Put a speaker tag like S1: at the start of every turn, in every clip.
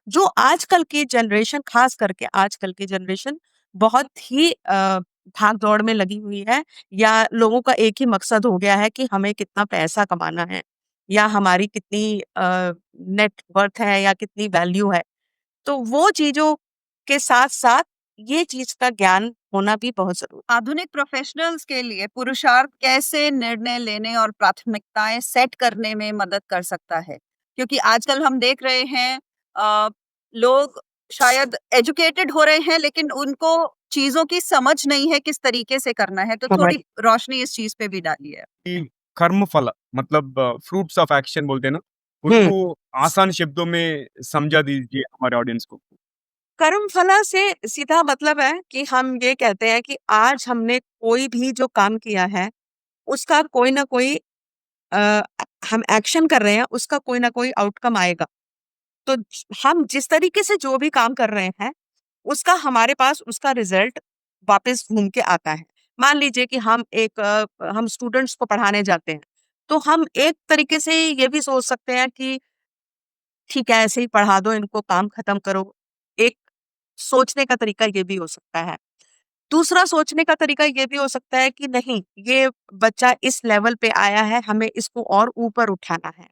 S1: जो आजकल की जनरेशन, खास करके आजकल की जनरेशन बहुत ही भाग-दौड़ में लगी हुई है, या लोगों का एक ही मकसद हो गया है कि हमें कितना पैसा कमाना है, या हमारी कितनी नेट वर्थ है, या कितनी वैल्यू है। तो वो चीज़ों के साथ-साथ ये चीज़ का ज्ञान होना भी बहुत ज़रूरी है।
S2: आधुनिक प्रोफेशनल्स के लिए पुरुषार्थ कैसे निर्णय लेने और प्राथमिकताएं सेट करने में मदद कर सकता है? क्योंकि आजकल हम देख रहे हैं लोग शायद एजुकेटेड हो रहे हैं लेकिन उनको चीजों की समझ नहीं है किस तरीके से करना है, तो
S1: समझ
S2: थोड़ी रोशनी इस चीज पे भी डाली है।
S3: कि कर्म फल मतलब फ्रूट्स ऑफ एक्शन बोलते हैं ना,
S1: हुँ।
S3: उसको आसान शब्दों में समझा दीजिए हमारे ऑडियंस को।
S1: कर्मफला से सीधा मतलब है कि हम ये कहते हैं कि आज हमने कोई भी जो काम किया है, उसका कोई ना कोई अ, हम एक्शन कर रहे हैं, उसका कोई ना कोई आउटकम आएगा। तो हम जिस तरीके से जो भी काम कर रहे हैं, उसका हमारे पास उसका रिजल्ट वापस घूम के आता है। मान लीजिए कि हम स्टूडेंट्स को पढ़ाने जाते हैं, तो हम एक तरीके से ये भी सोच सकते हैं कि ठीक है, ऐसे ही पढ़ा दो, इनको काम खत्म करो। एक सोचने का तरीका ये भी हो सकता है। दूसरा सोचने का तरीका ये भी हो सकता है कि नहीं, ये बच्चा इस लेवल पे आया है, हमें इसको और ऊपर उठाना है।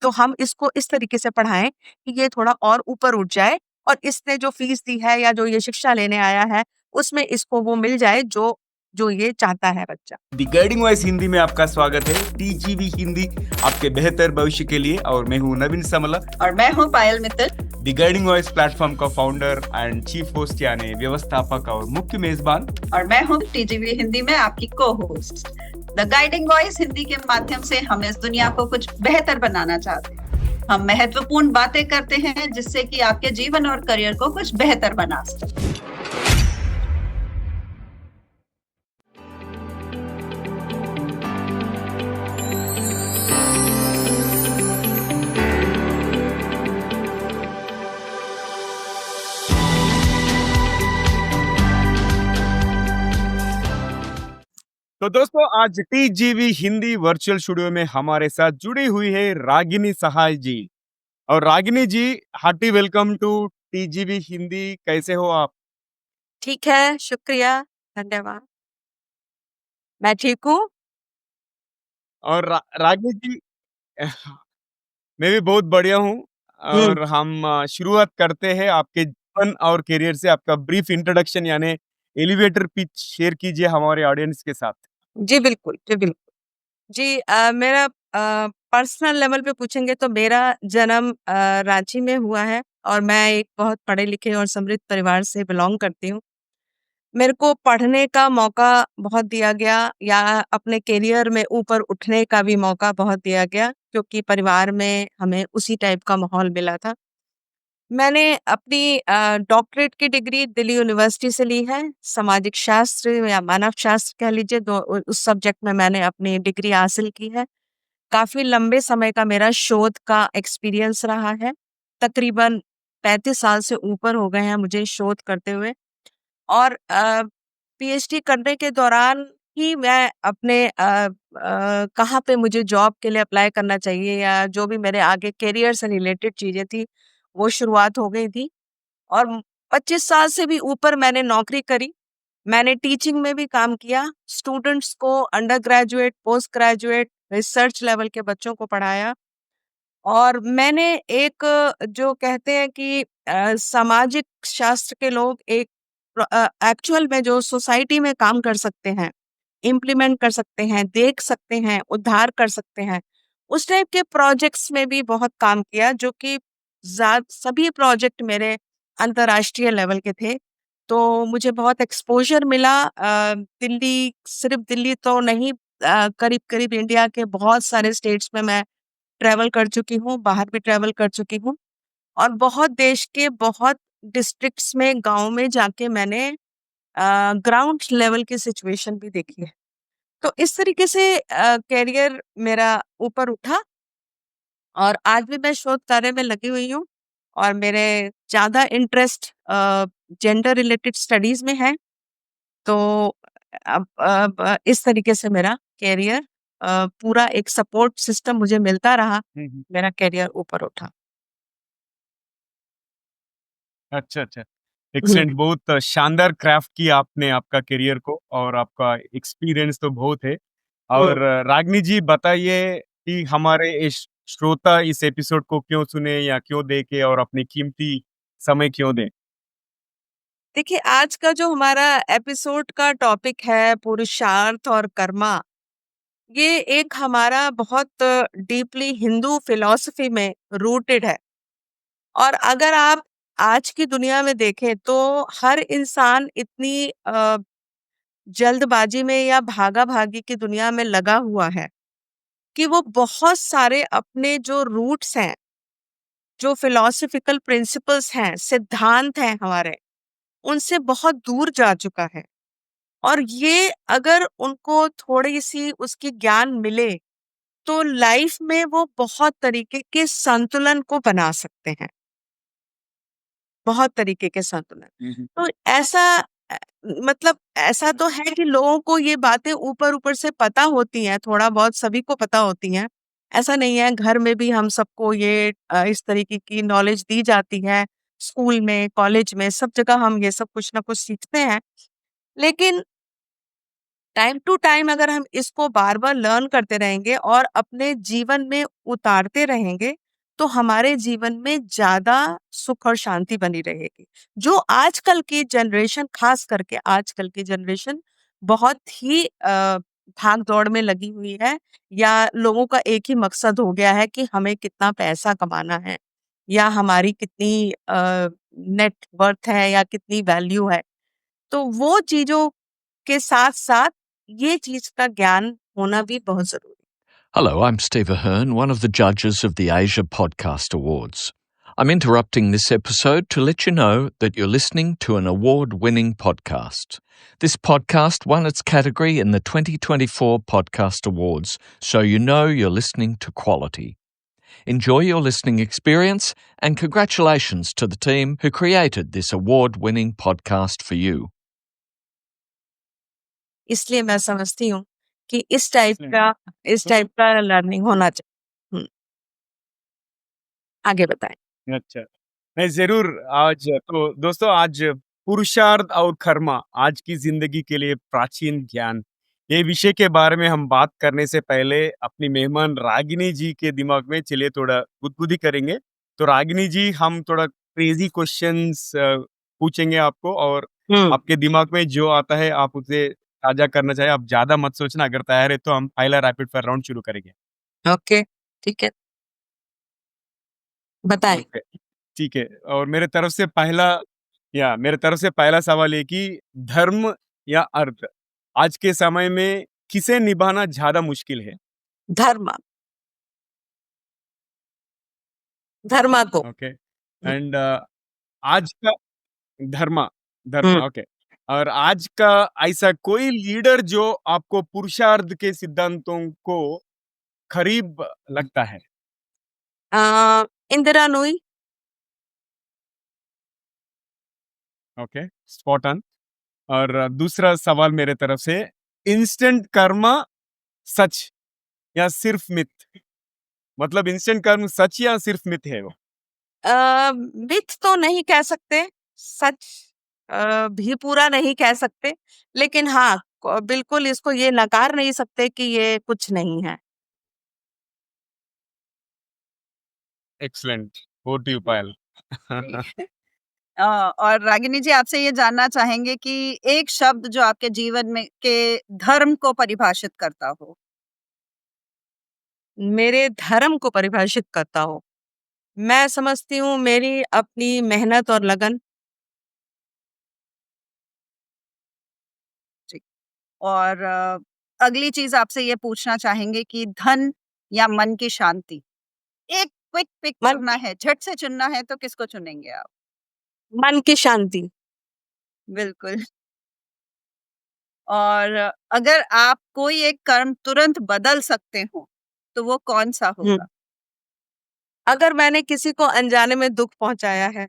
S1: तो हम इसको इस तरीके से पढ़ाएँ कि ये थोड़ा और ऊपर उठ जाए, और इसने जो फीस दी है या जो ये शिक्षा लेने आया है, उसमें इसको वो मिल जाए जो जो ये चाहता है बच्चा।
S3: दी गाइडिंग वॉइस हिंदी में आपका स्वागत है। टीजीवी हिंदी आपके बेहतर भविष्य के लिए, और मैं हूँ नवीन समला।
S2: और मैं हूँ Payal Mittal.
S3: The guiding voice platform का फाउंडर एंड चीफ होस्ट यानी व्यवस्थापक और मुख्य मेजबान।
S2: और मैं हूँ टीजीवी हिंदी में आपकी को host. The guiding voice Hindi के माध्यम से हम इस दुनिया को कुछ बेहतर बनाना चाहते हैं। हम महत्वपूर्ण बातें करते हैं जिससे कि आपके जीवन और करियर को कुछ बेहतर बना सके।
S3: तो दोस्तों, आज टीजीवी हिंदी वर्चुअल स्टूडियो में हमारे साथ जुड़ी हुई है रागिनी सहाय जी। और Ragini ji, hearty welcome to TGV Hindi. कैसे हो आप?
S1: ठीक है, शुक्रिया, धन्यवाद। मैं ठीक हूँ।
S3: और रागिनी जी, मैं भी बहुत बढ़िया हूँ।
S1: हुँ।
S3: और हम शुरुआत करते हैं आपके जीवन और करियर से। आपका ब्रीफ इंट्रोडक्शन यानी एलिवेटर पिच शेयर कीजिए हमारे ऑडियंस के साथ।
S1: जी, बिल्कुल, जी, बिल्कुल। जी, मेरा पर्सनल लेवल पे पूछेंगे तो मेरा जन्म रांची में हुआ है, और मैं एक बहुत पढ़े-लिखे और समृद्ध परिवार से बिलॉन्ग करती हूँ। मेरे को पढ़ने का मौका बहुत दिया गया, या अपने करियर में ऊपर उठने का भी मौका बहुत दिया गया, क्योंकि परिवार में हमें उसी टाइप का माहौल मिला था। मैंने अपनी डॉक्टरेट की डिग्री दिल्ली यूनिवर्सिटी से ली है, सामाजिक शास्त्र या मानव शास्त्र कह लीजिए, उस सब्जेक्ट में मैंने अपनी डिग्री हासिल की है। काफ़ी लंबे समय का मेरा शोध का एक्सपीरियंस रहा है। तकरीबन 35 साल से ऊपर हो गए हैं मुझे शोध करते हुए, और पीएचडी करने के दौरान ही मैं अपने कहाँ पे मुझे जॉब के लिए अप्लाई करना चाहिए, या जो भी मेरे आगे करियर से रिलेटेड चीज़ें थी, वो शुरुआत हो गई थी। और 25 साल से भी ऊपर मैंने नौकरी करी। मैंने टीचिंग में भी काम किया, स्टूडेंट्स को under graduate, post graduate, research level के बच्चों को पढ़ाया। और मैंने एक जो कहते हैं कि सामाजिक शास्त्र के लोग एक एक्चुअल में जो सोसाइटी में काम कर सकते हैं, इम्प्लीमेंट कर सकते हैं, देख सकते हैं, उद्धार कर सकते हैं, उस टाइप के प्रोजेक्ट्स में भी बहुत काम किया, जो कि सभी प्रोजेक्ट मेरे अंतर्राष्ट्रीय लेवल के थे। तो मुझे बहुत एक्सपोज़र मिला। दिल्ली, सिर्फ़ दिल्ली तो नहीं, करीब-करीब इंडिया के बहुत सारे स्टेट्स में मैं ट्रैवल कर चुकी हूँ, बाहर भी ट्रैवल कर चुकी हूँ, और बहुत देश के बहुत डिस्ट्रिक्ट्स में, गाँव में जाके मैंने ग्राउंड लेवल की सिचुएशन भी देखी है। तो इस तरीके से करियर मेरा ऊपर उठा, और आज भी मैं शोध कार्य में लगी हुई हूँ, और मेरे ज़्यादा इंटरेस्ट जेंडर रिलेटेड स्टडीज़ में है। तो अब इस तरीके से मेरा करियर, पूरा एक सपोर्ट सिस्टम मुझे मिलता रहा,
S3: हुँ, हुँ।
S1: मेरा करियर ऊपर उठा।
S3: अच्छा, अच्छा।
S1: हुँ,
S3: एक्सीलेंट, बहुत शानदार क्राफ्ट किया आपने आपका करियर को और आपका एक्सपीरियंस तो बहुत है।
S1: हुँ।
S3: और रागिनी जी बताइए कि हमारे इस श्रोता इस एपिसोड को क्यों सुने या क्यों देखें और अपनी कीमती समय क्यों दें?
S1: देखिए, आज का जो हमारा एपिसोड का टॉपिक है पुरुषार्थ और कर्मा, ये एक हमारा बहुत डीपली हिंदू फिलॉसफी में रूटेड है। और अगर आप आज की दुनिया में देखें तो हर इंसान इतनी जल्दबाजी में या भागा-भागी की दुनिया में लगा हुआ है कि वो बहुत सारे अपने जो रूट्स हैं, जो फिलॉसफिकल प्रिंसिपल्स हैं, सिद्धांत हैं हमारे, उनसे बहुत दूर जा चुका है। और ये अगर उनको थोड़ी-सी उसकी ज्ञान मिले, तो लाइफ में वो बहुत तरीके के संतुलन को बना सकते हैं, बहुत तरीके के संतुलन।
S3: हुँ, हुँ।
S1: तो ऐसा अ, मतलब ऐसा तो है कि लोगों को ये बातें ऊपर-ऊपर से पता होती हैं, थोड़ा बहुत सभी को पता होती हैं। ऐसा नहीं है, घर में भी हम सबको ये इस तरीके की नॉलेज दी जाती है, स्कूल में, कॉलेज में, सब जगह हम ये सब कुछ ना कुछ सीखते हैं। लेकिन टाइम टू टाइम अगर हम इसको बार-बार लर्न करते रहेंगे और अपने जीवन में उतारते रहेंगे, तो हमारे जीवन में ज़्यादा सुख और शांति बनी रहेगी। जो आजकल की जनरेशन ख़ास करके आजकल की जनरेशन बहुत ही भाग-दौड़ में लगी हुई है या लोगों का एक ही मकसद हो गया है कि हमें कितना पैसा कमाना है या हमारी कितनी नेट वर्थ है या कितनी वैल्यू है। तो वो चीज़ों के साथ-साथ ये चीज़ का ज्ञान होना भी बहुत ज़रूरी है।
S4: Hello, I'm Steve Ahern, one of the judges of the Asia Podcast Awards. I'm interrupting this episode to let you know that you're listening to an award winning podcast. This podcast won its category in the 2024 Podcast Awards, so you know you're listening to quality. Enjoy your listening experience and congratulations to the team who created this award winning podcast for you.
S1: इसलिए मैं समझती हूँ कि
S3: excellent.
S1: इस
S3: तो
S1: type का learning होना चाहिए। आगे बताएँ।
S3: अच्छा। नहीं, ज़रूर आज तो दोस्तों आज पुरुषार्थ और कर्मा आज की ज़िंदगी के लिए प्राचीन ज्ञान, ये विषय के बारे में हम बात करने से पहले अपनी मेहमान रागिनी जी के दिमाग में चलिए थोड़ा गुदगुदी करेंगे। तो रागिनी जी हम थोड़ा क्रेज़ी क्वेश्चन्स पूछेंगे आपको और
S1: हुँ,
S3: आपके दिमाग में जो आता है आप उसे साझा करना चाहें, आप ज़्यादा मत सोचना, अगर तैयार है तो हम पहला रैपिड फायर राउंड शुरू करेंगे।
S1: ओके, ठीक है, बताएँ।
S3: ओके। ठीक है और मेरे तरफ से पहला सवाल ये कि धर्म या अर्थ आज के समय में किसे निभाना ज़्यादा मुश्किल है?
S1: धर्म, धर्म को।
S3: ओके
S1: हुँ,
S3: एंड आज का धर्मा
S1: हुँ।
S3: धर्मा ओके और आज का ऐसा कोई लीडर जो आपको पुरुषार्थ के सिद्धांतों को करीब लगता है?
S1: अ, Indira Nooyi,
S3: okay, spot on और दूसरा सवाल मेरे तरफ से इंस्टेंट कर्मा सच या सिर्फ मिथ? मतलब इंस्टेंट कर्म सच या सिर्फ मिथ है वो?
S1: मिथ तो नहीं कह सकते, सच भी पूरा नहीं कह सकते, लेकिन हाँ, बिल्कुल इसको ये नकार नहीं सकते कि ये कुछ नहीं है।
S3: एक्सीलेंट, ओवर टू यू पायल।
S2: जी। और रागिनी जी आपसे ये जानना चाहेंगे कि एक शब्द जो आपके जीवन में के धर्म को परिभाषित करता हो?
S1: मेरे धर्म को परिभाषित करता हो। मैं समझती हूँ मेरी अपनी मेहनत और लगन।
S2: जी। और अगली चीज़ आपसे ये पूछना चाहेंगे कि धन या मन की शांति? एक क्विक पिक
S1: मन
S2: करना है, झट से चुनना है तो किसको चुनेंगे आप?
S1: मन की शांति।
S2: बिल्कुल। और अगर आप कोई एक कर्म तुरंत बदल सकते हो, तो वो कौन-सा
S1: हुँ।
S2: होगा?
S1: अगर मैंने किसी को अनजाने में दुःख पहुँचाया है,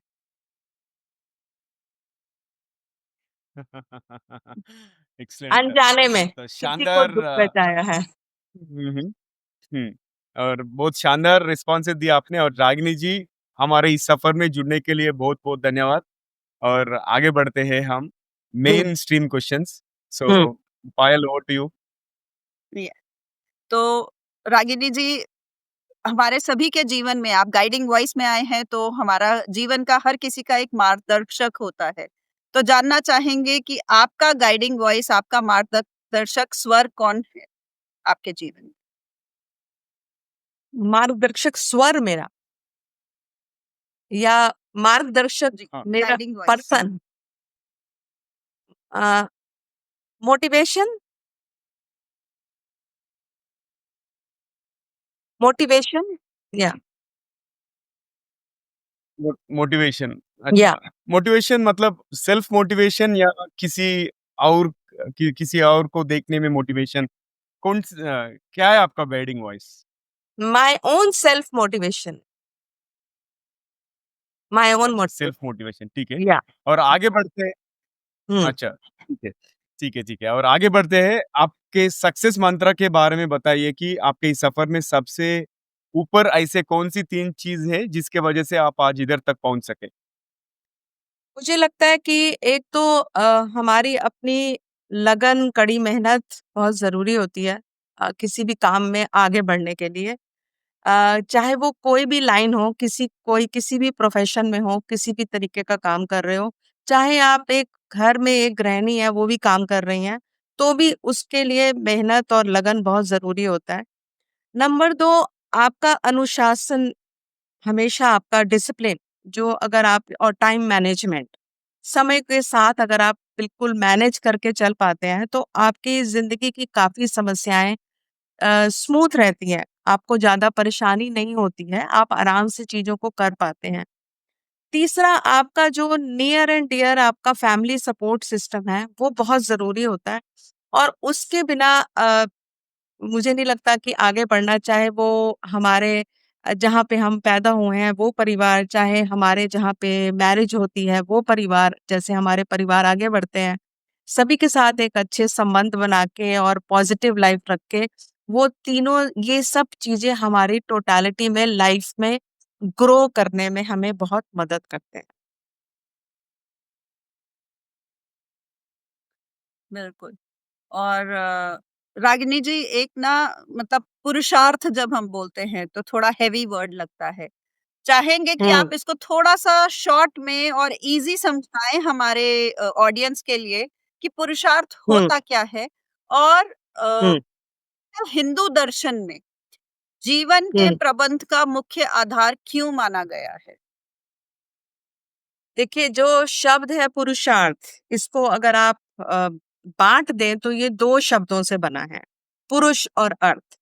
S3: एक्सीलेंट,
S1: अनजाने में
S3: बहुत
S1: किसी को
S3: शानदार
S1: दुःख पहुँचाया है।
S3: हुँ, हुँ, हुँ और बहुत शानदार रिस्पॉन्सेस दिए आपने और रागिनी जी, हमारे इस सफ़र में जुड़ने के लिए बहुत-बहुत धन्यवाद। और आगे बढ़ते हैं हम
S1: hmm,
S3: mainstream questions. So
S1: hmm.
S3: Payal, over to you.
S2: ये तो रागिनी जी, हमारे सभी के जीवन में आप गाइडिंग वॉइस में आए हैं, तो हमारा जीवन का हर किसी का एक मार्गदर्शक होता है। तो जानना चाहेंगे कि आपका गाइडिंग वॉइस, आपका मार्गदर्शक स्वर कौन है आपके जीवन में?
S1: मार्गदर्शक स्वर मेरा या मार्गदर्शक
S2: जी,
S3: हाँ।
S1: मेरा
S2: guiding voice.
S1: Person, motivation, motivation या
S3: मोटिवेशन।
S1: या
S3: अच्छा, मोटिवेशन मतलब सेल्फ मोटिवेशन या किसी और किसी और को देखने में मोटिवेशन, क्या है आपका guiding voice?
S1: My own self motivation, my own
S3: अच्छा,
S1: मोटिवेशन
S3: सेल्फ मोटिवेशन, ठीक है।
S1: या
S3: और आगे बढ़ते हैं।
S1: हम्म
S3: अच्छा, ठीक है, ठीक है, ठीक है। और आगे बढ़ते हैं, आपके सक्सेस मंत्र के बारे में बताइए कि आपके इस सफर में सबसे ऊपर ऐसे कौन-सी 3 चीज़ है जिसके वजह से आप आज इधर तक पहुँच सके?
S1: मुझे लगता है कि एक तो हमारी अपनी लगन, कड़ी मेहनत बहुत ज़रूरी होती है किसी भी काम में आगे बढ़ने के लिए। चाहे वो कोई भी लाइन हो, कोई किसी भी प्रोफ़ेशन में हो, किसी भी तरीके का काम कर रहे हो, चाहे आप एक घर में एक गृहिणी है, वो भी काम कर रही हैं, तो भी उसके लिए मेहनत और लगन बहुत ज़रूरी होता है। नंबर 2, आपका अनुशासन, हमेशा आपका डिसिप्लिन, जो अगर आप और टाइम मैनेजमेंट, समय के साथ अगर आप बिल्कुल मैनेज करके चल पाते हैं, तो आपकी ज़िंदगी की काफ़ी समस्याएँ स्मूथ रहती हैं। आपको ज़्यादा परेशानी नहीं होती है, आप आराम से चीज़ों को कर पाते हैं। तीसरा, आपका जो नियर एंड डियर आपका फैमिली सपोर्ट सिस्टम है, वो बहुत ज़रूरी होता है और उसके बिना मुझे नहीं लगता कि आगे बढ़ना, चाहे वो हमारे जहाँ पे हम पैदा हुए हैं वो परिवार, चाहे हमारे जहाँ पे मैरिज होती है वो परिवार, जैसे हमारे परिवार आगे बढ़ते हैं, सभी के साथ एक अच्छे संबंध बना के और पॉजिटिव लाइफ रख के, वो तीनों ये सब चीज़ें हमारी टोटैलिटी में लाइफ में ग्रो करने में हमें बहुत मदद करते हैं।
S2: बिल्कुल। और रागिनी जी, एक ना मतलब पुरुषार्थ जब हम बोलते हैं तो थोड़ा हेवी वर्ड लगता है। चाहेंगे कि
S1: हुँ,
S2: आप इसको थोड़ा-सा शॉर्ट में और ईज़ी समझाएँ हमारे ऑडियंस के लिए कि पुरुषार्थ
S1: हुँ,
S2: होता क्या है? और
S1: हुँ,
S2: हिंदू दर्शन में जीवन के
S1: हुँ।
S2: प्रबंध का मुख्य आधार क्यों माना गया है?
S1: देखिए, जो शब्द है पुरुषार्थ, इसको अगर आप बाँट दें तो ये 2 शब्दों से बना है, पुरुष और अर्थ।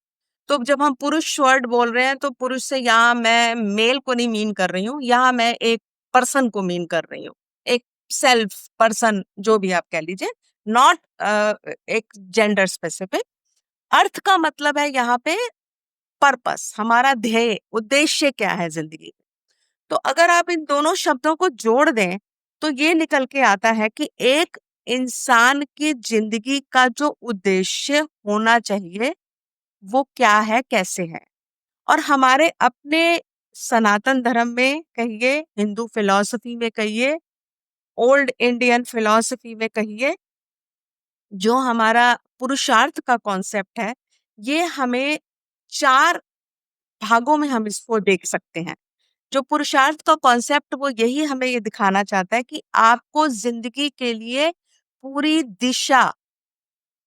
S1: तो जब हम पुरुष वर्ड बोल रहे हैं तो पुरुष से यहाँ मैं मेल को नहीं मीन कर रही हूँ, यहाँ मैं एक पर्सन को मीन कर रही हूँ। एक सेल्फ पर्सन जो भी आप कह लीजिए, नॉट एक जेंडर स्पेसिफिक। अर्थ का मतलब है यहाँ पे पर्पस, हमारा ध्येय, उद्देश्य क्या है ज़िंदगी में। तो अगर आप इन दोनों शब्दों को जोड़ दें, तो ये निकल के आता है कि एक इंसान की ज़िंदगी का जो उद्देश्य होना चाहिए, वो क्या है, कैसे है? और हमारे अपने सनातन धर्म में कहिए, हिंदू फिलॉसफी में कहिए, ओल्ड इंडियन फिलॉसफी में कहिए, जो हमारा पुरुषार्थ का कॉन्सेप्ट है, ये हमें 4 भागों में हम इसको देख सकते हैं। जो पुरुषार्थ का कॉन्सेप्ट वो यही हमें ये दिखाना चाहता है कि आपको ज़िंदगी के लिए पूरी दिशा,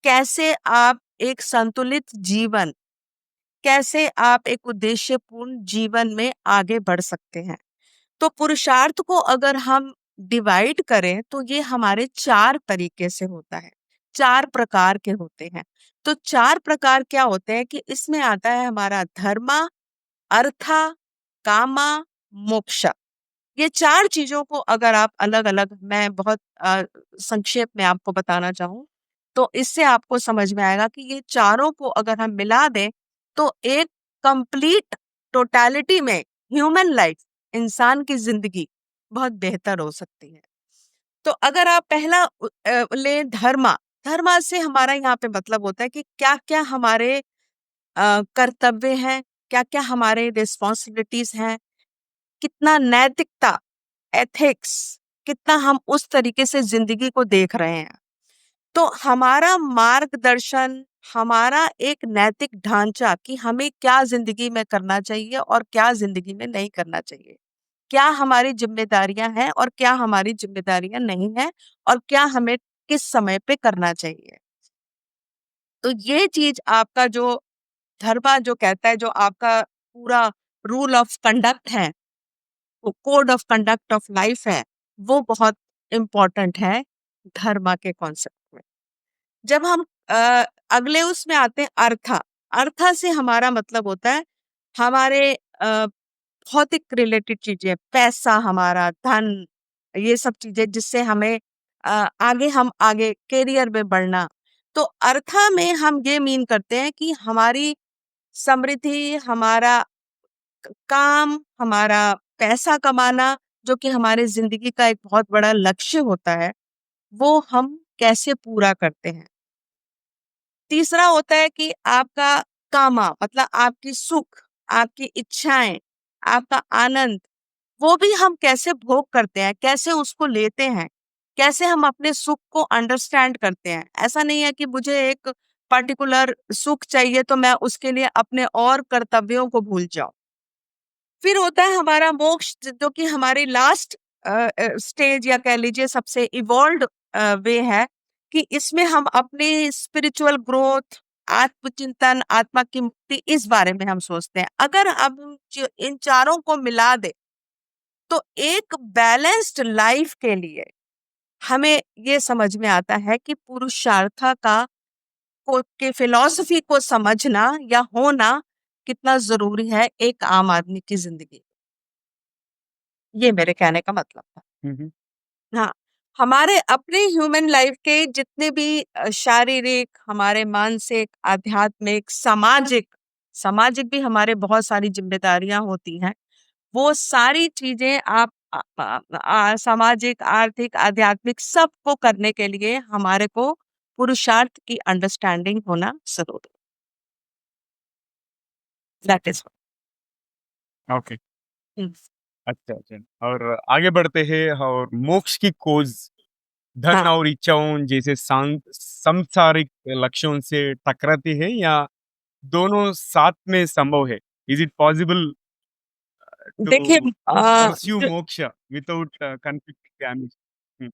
S1: कैसे आप एक संतुलित जीवन, कैसे आप एक उद्देश्यपूर्ण जीवन में आगे बढ़ सकते हैं। तो पुरुषार्थ को अगर हम डिवाइड करें तो ये हमारे 4 तरीके से होता है, 4 प्रकार के होते हैं। तो 4 प्रकार क्या होते हैं कि इसमें आता है हमारा धर्मा, अर्था, कामा, मोक्षा। ये 4 चीज़ों को अगर आप अलग-अलग, मैं बहुत संक्षेप में आपको बताना चाहूँ, तो इससे आपको समझ में आएगा कि ये चारों को अगर हम मिला दें, तो एक कंप्लीट टोटैलिटी में ह्यूमन लाइफ, इंसान की ज़िंदगी बहुत बेहतर हो सकती है। तो अगर आप पहला लें धर्मा, धर्मा से हमारा यहाँ पे मतलब होता है कि क्या-क्या हमारे कर्तव्य हैं, क्या-क्या हमारे रिस्पॉन्सिबिलिटीज़ हैं, कितना नैतिकता, एथिक्स, कितना हम उस तरीके से ज़िंदगी को देख रहे हैं। तो हमारा मार्गदर्शन, हमारा एक नैतिक ढाँचा कि हमें क्या ज़िंदगी में करना चाहिए और क्या ज़िंदगी में नहीं करना चाहिए। क्या हमारी ज़िम्मेदारियाँ हैं और क्या हमारी ज़िम्मेदारियाँ नहीं हैं और क्या हमें किस समय पे करना चाहिए। तो ये चीज़ आपका जो धर्मा जो कहता है, जो आपका पूरा रूल ऑफ कंडक्ट है, वो code of conduct of life है, वो बहुत इम्पोर्टेंट है धर्म के कॉन्सेप्ट में। जब हम अगले उसमें आते हैं अर्था। अर्था से हमारा मतलब होता है हमारे भौतिक रिलेटेड चीजें, पैसा, हमारा धन, ये सब चीजें जिससे हमें हम आगे करियर में बढ़ना। तो अर्था में हम ये मीन करते हैं कि हमारी समृद्धि, हमारा काम, हमारा पैसा कमाना, जो कि हमारे जिंदगी का एक बहुत बड़ा लक्ष्य होता है, वो हम कैसे पूरा करते हैं। तीसरा होता है कि आपका कामा मतलब आपकी सुख, आपकी इच्छाएं, आपका आनंद, वो भी हम कैसे भोग करते हैं, कैसे उसको लेते हैं, कैसे हम अपने सुख को अंडरस्टैंड करते हैं। ऐसा नहीं है कि मुझे एक पर्टिकुलर सुख चाहिए तो मैं उसके लिए अपने और कर्तव्यों को भूल जाऊं। फिर होता है हमारा मोक्ष, जो कि हमारी लास्ट स्टेज या कह लीजिए सबसे इवॉल्व्ड वे है कि इसमें हम अपनी स्पिरिचुअल ग्रोथ, आत्मचिंतन, आत्मा की मुक्ति, इस बारे में हम सोचते हैं। अगर अब हम इन चारों को मिला दे तो एक बैलेंस्ड लाइफ के लिए हमें ये समझ में आता है कि पुरुषार्थ का के फिलॉसफी को समझना या होना कितना जरूरी है एक आम आदमी की जिंदगी में। ये मेरे कहने का मतलब था।
S3: हम्म।
S1: हाँ, हमारे अपने ह्यूमन लाइफ के जितने भी शारीरिक, हमारे मानसिक, आध्यात्मिक, सामाजिक सामाजिक भी हमारे बहुत सारी जिम्मेदारियां होती हैं। वो सारी चीजें आप सामाजिक, आर्थिक, आध्यात्मिक सबको करने के लिए हमारे को पुरुषार्थ की अंडरस्टैंडिंग होना जरूरी है। That is
S3: okay. अच्छा अच्छा, और आगे बढ़ते हैं। और मोक्ष की खोज धन
S1: हाँ।
S3: और इच्छाओं जैसे सांसारिक लक्ष्यों से टकराती है या दोनों साथ में संभव है? इज इट पॉसिबल
S1: देखिए
S3: टू परस्यू मोक्ष विदाउट कॉन्फ्लिक्ट एम्बिशन?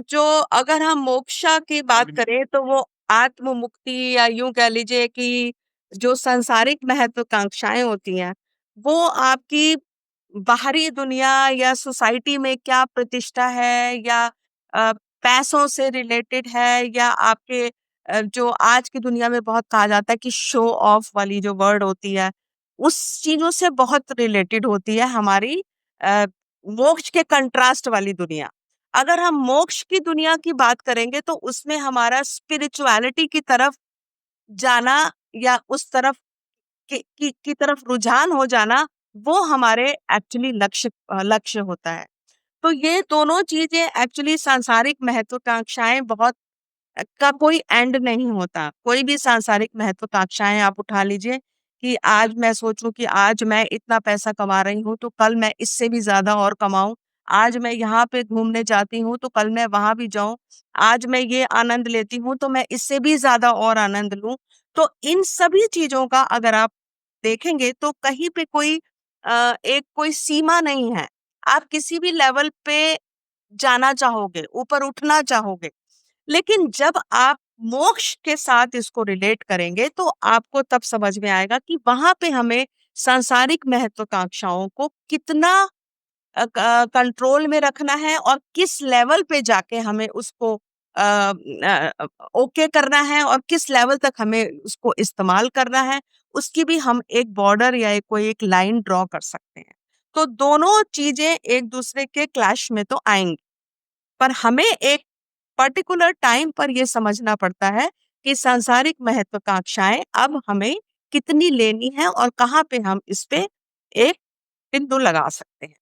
S1: जो अगर हम मोक्षा की बात करें तो वो आत्म मुक्ति, या यूं कह लीजिए कि जो सांसारिक महत्वाकांक्षाएं होती हैं, वो आपकी बाहरी दुनिया या सोसाइटी में क्या प्रतिष्ठा है, या पैसों से रिलेटेड है, या आपके जो आज की दुनिया में बहुत कहा जाता है कि शो ऑफ वाली जो वर्ड होती है, उस चीजों से बहुत रिलेटेड होती है हमारी अ, मोक्ष के कंट्रास्ट वाली दुनिया। अगर हम मोक्ष की दुनिया की बात करेंगे तो उसमें हमारा स्पिरिचुअलिटी की तरफ जाना, या उस तरफ की तरफ रुझान हो जाना, वो हमारे एक्चुअली लक्ष्य होता है। तो ये दोनों चीजें एक्चुअली सांसारिक महत्वाकांक्षाएं बहुत का कोई एंड नहीं होता। कोई भी सांसारिक महत्वाकांक्षाएं आप उठा लीजिए कि आज मैं सोचूं कि आज मैं इतना पैसा कमा रही हूँ तो कल मैं इससे भी ज्यादा और कमाऊं। आज मैं यहाँ पे घूमने जाती हूँ तो कल मैं वहां भी जाऊं। आज मैं ये आनंद लेती हूँ तो मैं इससे भी ज्यादा और आनंद लूं। तो इन सभी चीजों का अगर आप देखेंगे तो कहीं पे कोई एक कोई सीमा नहीं है। आप किसी भी लेवल पे जाना चाहोगे, ऊपर उठना चाहोगे। लेकिन जब आप मोक्ष के साथ इसको रिलेट करेंगे तो आपको तब समझ में आएगा कि वहां पे हमें सांसारिक महत्वाकांक्षाओं को कितना कंट्रोल में रखना है और किस लेवल पे जाके हमें उसको ओके करना है और किस लेवल तक हमें उसको इस्तेमाल करना है। उसकी भी हम एक बॉर्डर या कोई एक लाइन ड्रॉ कर सकते हैं। तो दोनों चीजें एक दूसरे के क्लैश में तो आएंगी, पर हमें एक पर्टिकुलर टाइम पर यह समझना पड़ता है कि सांसारिक महत्वाकांक्षाएं अब हमें कितनी लेनी है और कहाँ पे हम इस पे एक बिंदु लगा सकते हैं।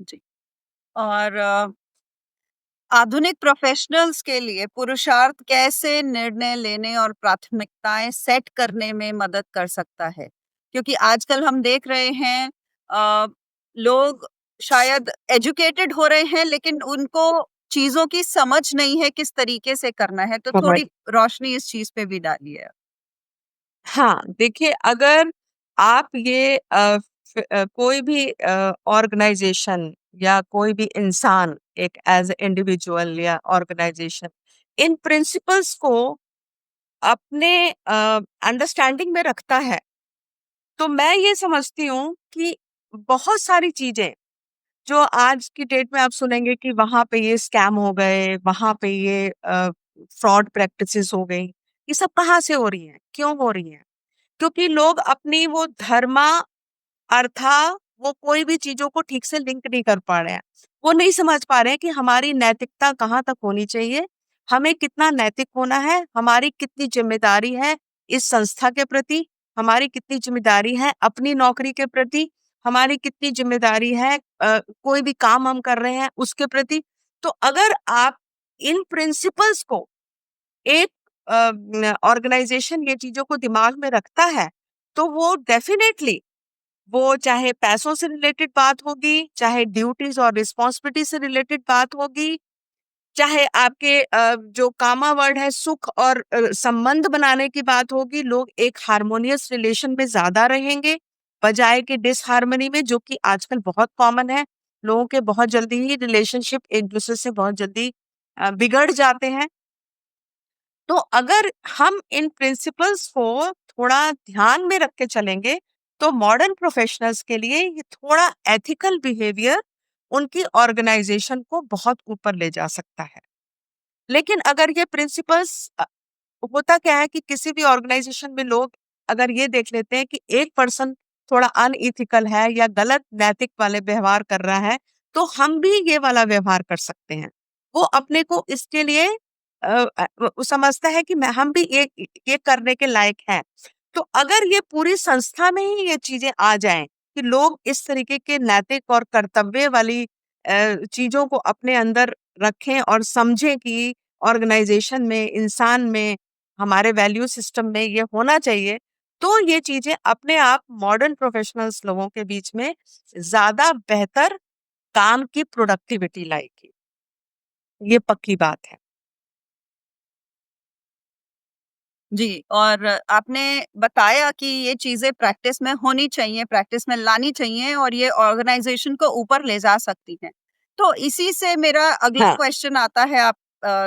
S1: जी।
S2: और आधुनिक प्रोफेशनल्स के लिए पुरुषार्थ कैसे निर्णय लेने और प्राथमिकताएं सेट करने में मदद कर सकता है? क्योंकि आजकल हम देख रहे हैं लोग शायद एजुकेटेड हो रहे हैं लेकिन उनको चीजों की समझ नहीं है किस तरीके से करना है, तो
S1: समझ
S2: थोड़ी रोशनी इस चीज पे भी डालिए।
S1: हाँ, देखिए अगर आप ये कोई भी ऑर्गेनाइज़ेशन या कोई भी इंसान एक एज़ अ इंडिविजुअल या ऑर्गेनाइज़ेशन इन प्रिंसिपल्स को अपने अंडरस्टैंडिंग में रखता है, तो मैं ये समझती हूँ कि बहुत सारी चीज़ें जो आज की डेट में आप सुनेंगे कि वहाँ पे ये स्कैम हो गए, वहाँ पे ये फ्रॉड प्रैक्टिसेस हो गई, ये सब कहाँ से हो रही हैं? क्यों हो रही हैं? क्योंकि लोग अपनी वो धर्मा अर्था वो कोई भी चीज़ों को ठीक से लिंक नहीं कर पा रहे हैं। वो नहीं समझ पा रहे हैं कि हमारी नैतिकता कहाँ तक होनी चाहिए, हमें कितना नैतिक होना है, हमारी कितनी ज़िम्मेदारी है इस संस्था के प्रति, हमारी कितनी ज़िम्मेदारी है अपनी नौकरी के प्रति, हमारी कितनी ज़िम्मेदारी है कोई भी काम हम कर रहे हैं उसके प्रति। तो अगर आप इन प्रिंसिपल्स को एक ऑर्गेनाइज़ेशन ये चीज़ों को दिमाग में रखता है, तो वो डेफ़िनेटली वो चाहे पैसों से रिलेटेड बात होगी, चाहे ड्यूटीज़ और रिस्पॉन्सिबिलिटी से रिलेटेड बात होगी, चाहे आपके जो कामा वर्ड है सुख और संबंध बनाने की बात होगी, लोग एक हार्मोनियस रिलेशन में ज़्यादा रहेंगे, बजाए कि डिसहार्मनी में जो कि आजकल बहुत कॉमन है। लोगों के बहुत जल्दी ही रिलेशनशिप एक-दूसरे से बहुत जल्दी बिगड़ जाते हैं। तो अगर हम इन प्रिंसिपल्स को थोड़ा ध्यान में रख के चलेंगे, तो मॉडर्न प्रोफेशनल्स के लिए ये थोड़ा एथिकल बिहेवियर उनकी ऑर्गेनाइजेशन को बहुत ऊपर ले जा सकता है। लेकिन अगर ये प्रिंसिपल्स होता क्या है कि किसी भी ऑर्गेनाइजेशन में लोग अगर ये देख लेते हैं कि एक पर्सन थोड़ा अनइथिकल है या गलत नैतिक वाले व्यवहार कर रहा है, तो हम भी ये वाला व्यवहार कर सकते हैं। वो अपने को इसके लिए वो समझता है कि मैं हम भी ये करने के लायक हैं। तो अगर ये पूरी संस्था में ही ये चीजें आ जाएं कि लोग इस तरीके के नैतिक और कर्तव्य वाली चीजों को अपने अंदर रखें और समझें कि ऑर्गेनाइजेशन में, इंसान में, हमारे वैल्यू सिस्टम में ये होना चाहिए, तो ये चीज़ें अपने आप मॉडर्न प्रोफेशनल्स लोगों के बीच में ज़्यादा बेहतर काम की प्रोडक्टिविटी लाएगी। ये पक्की बात है।
S2: जी, और आपने बताया कि ये चीज़ें प्रैक्टिस में होनी चाहिए, प्रैक्टिस में लानी चाहिए और ये ऑर्गेनाइज़ेशन को ऊपर ले जा सकती हैं। तो इसी से मेरा अगला
S1: हाँ।
S2: क्वेश्चन आता है आप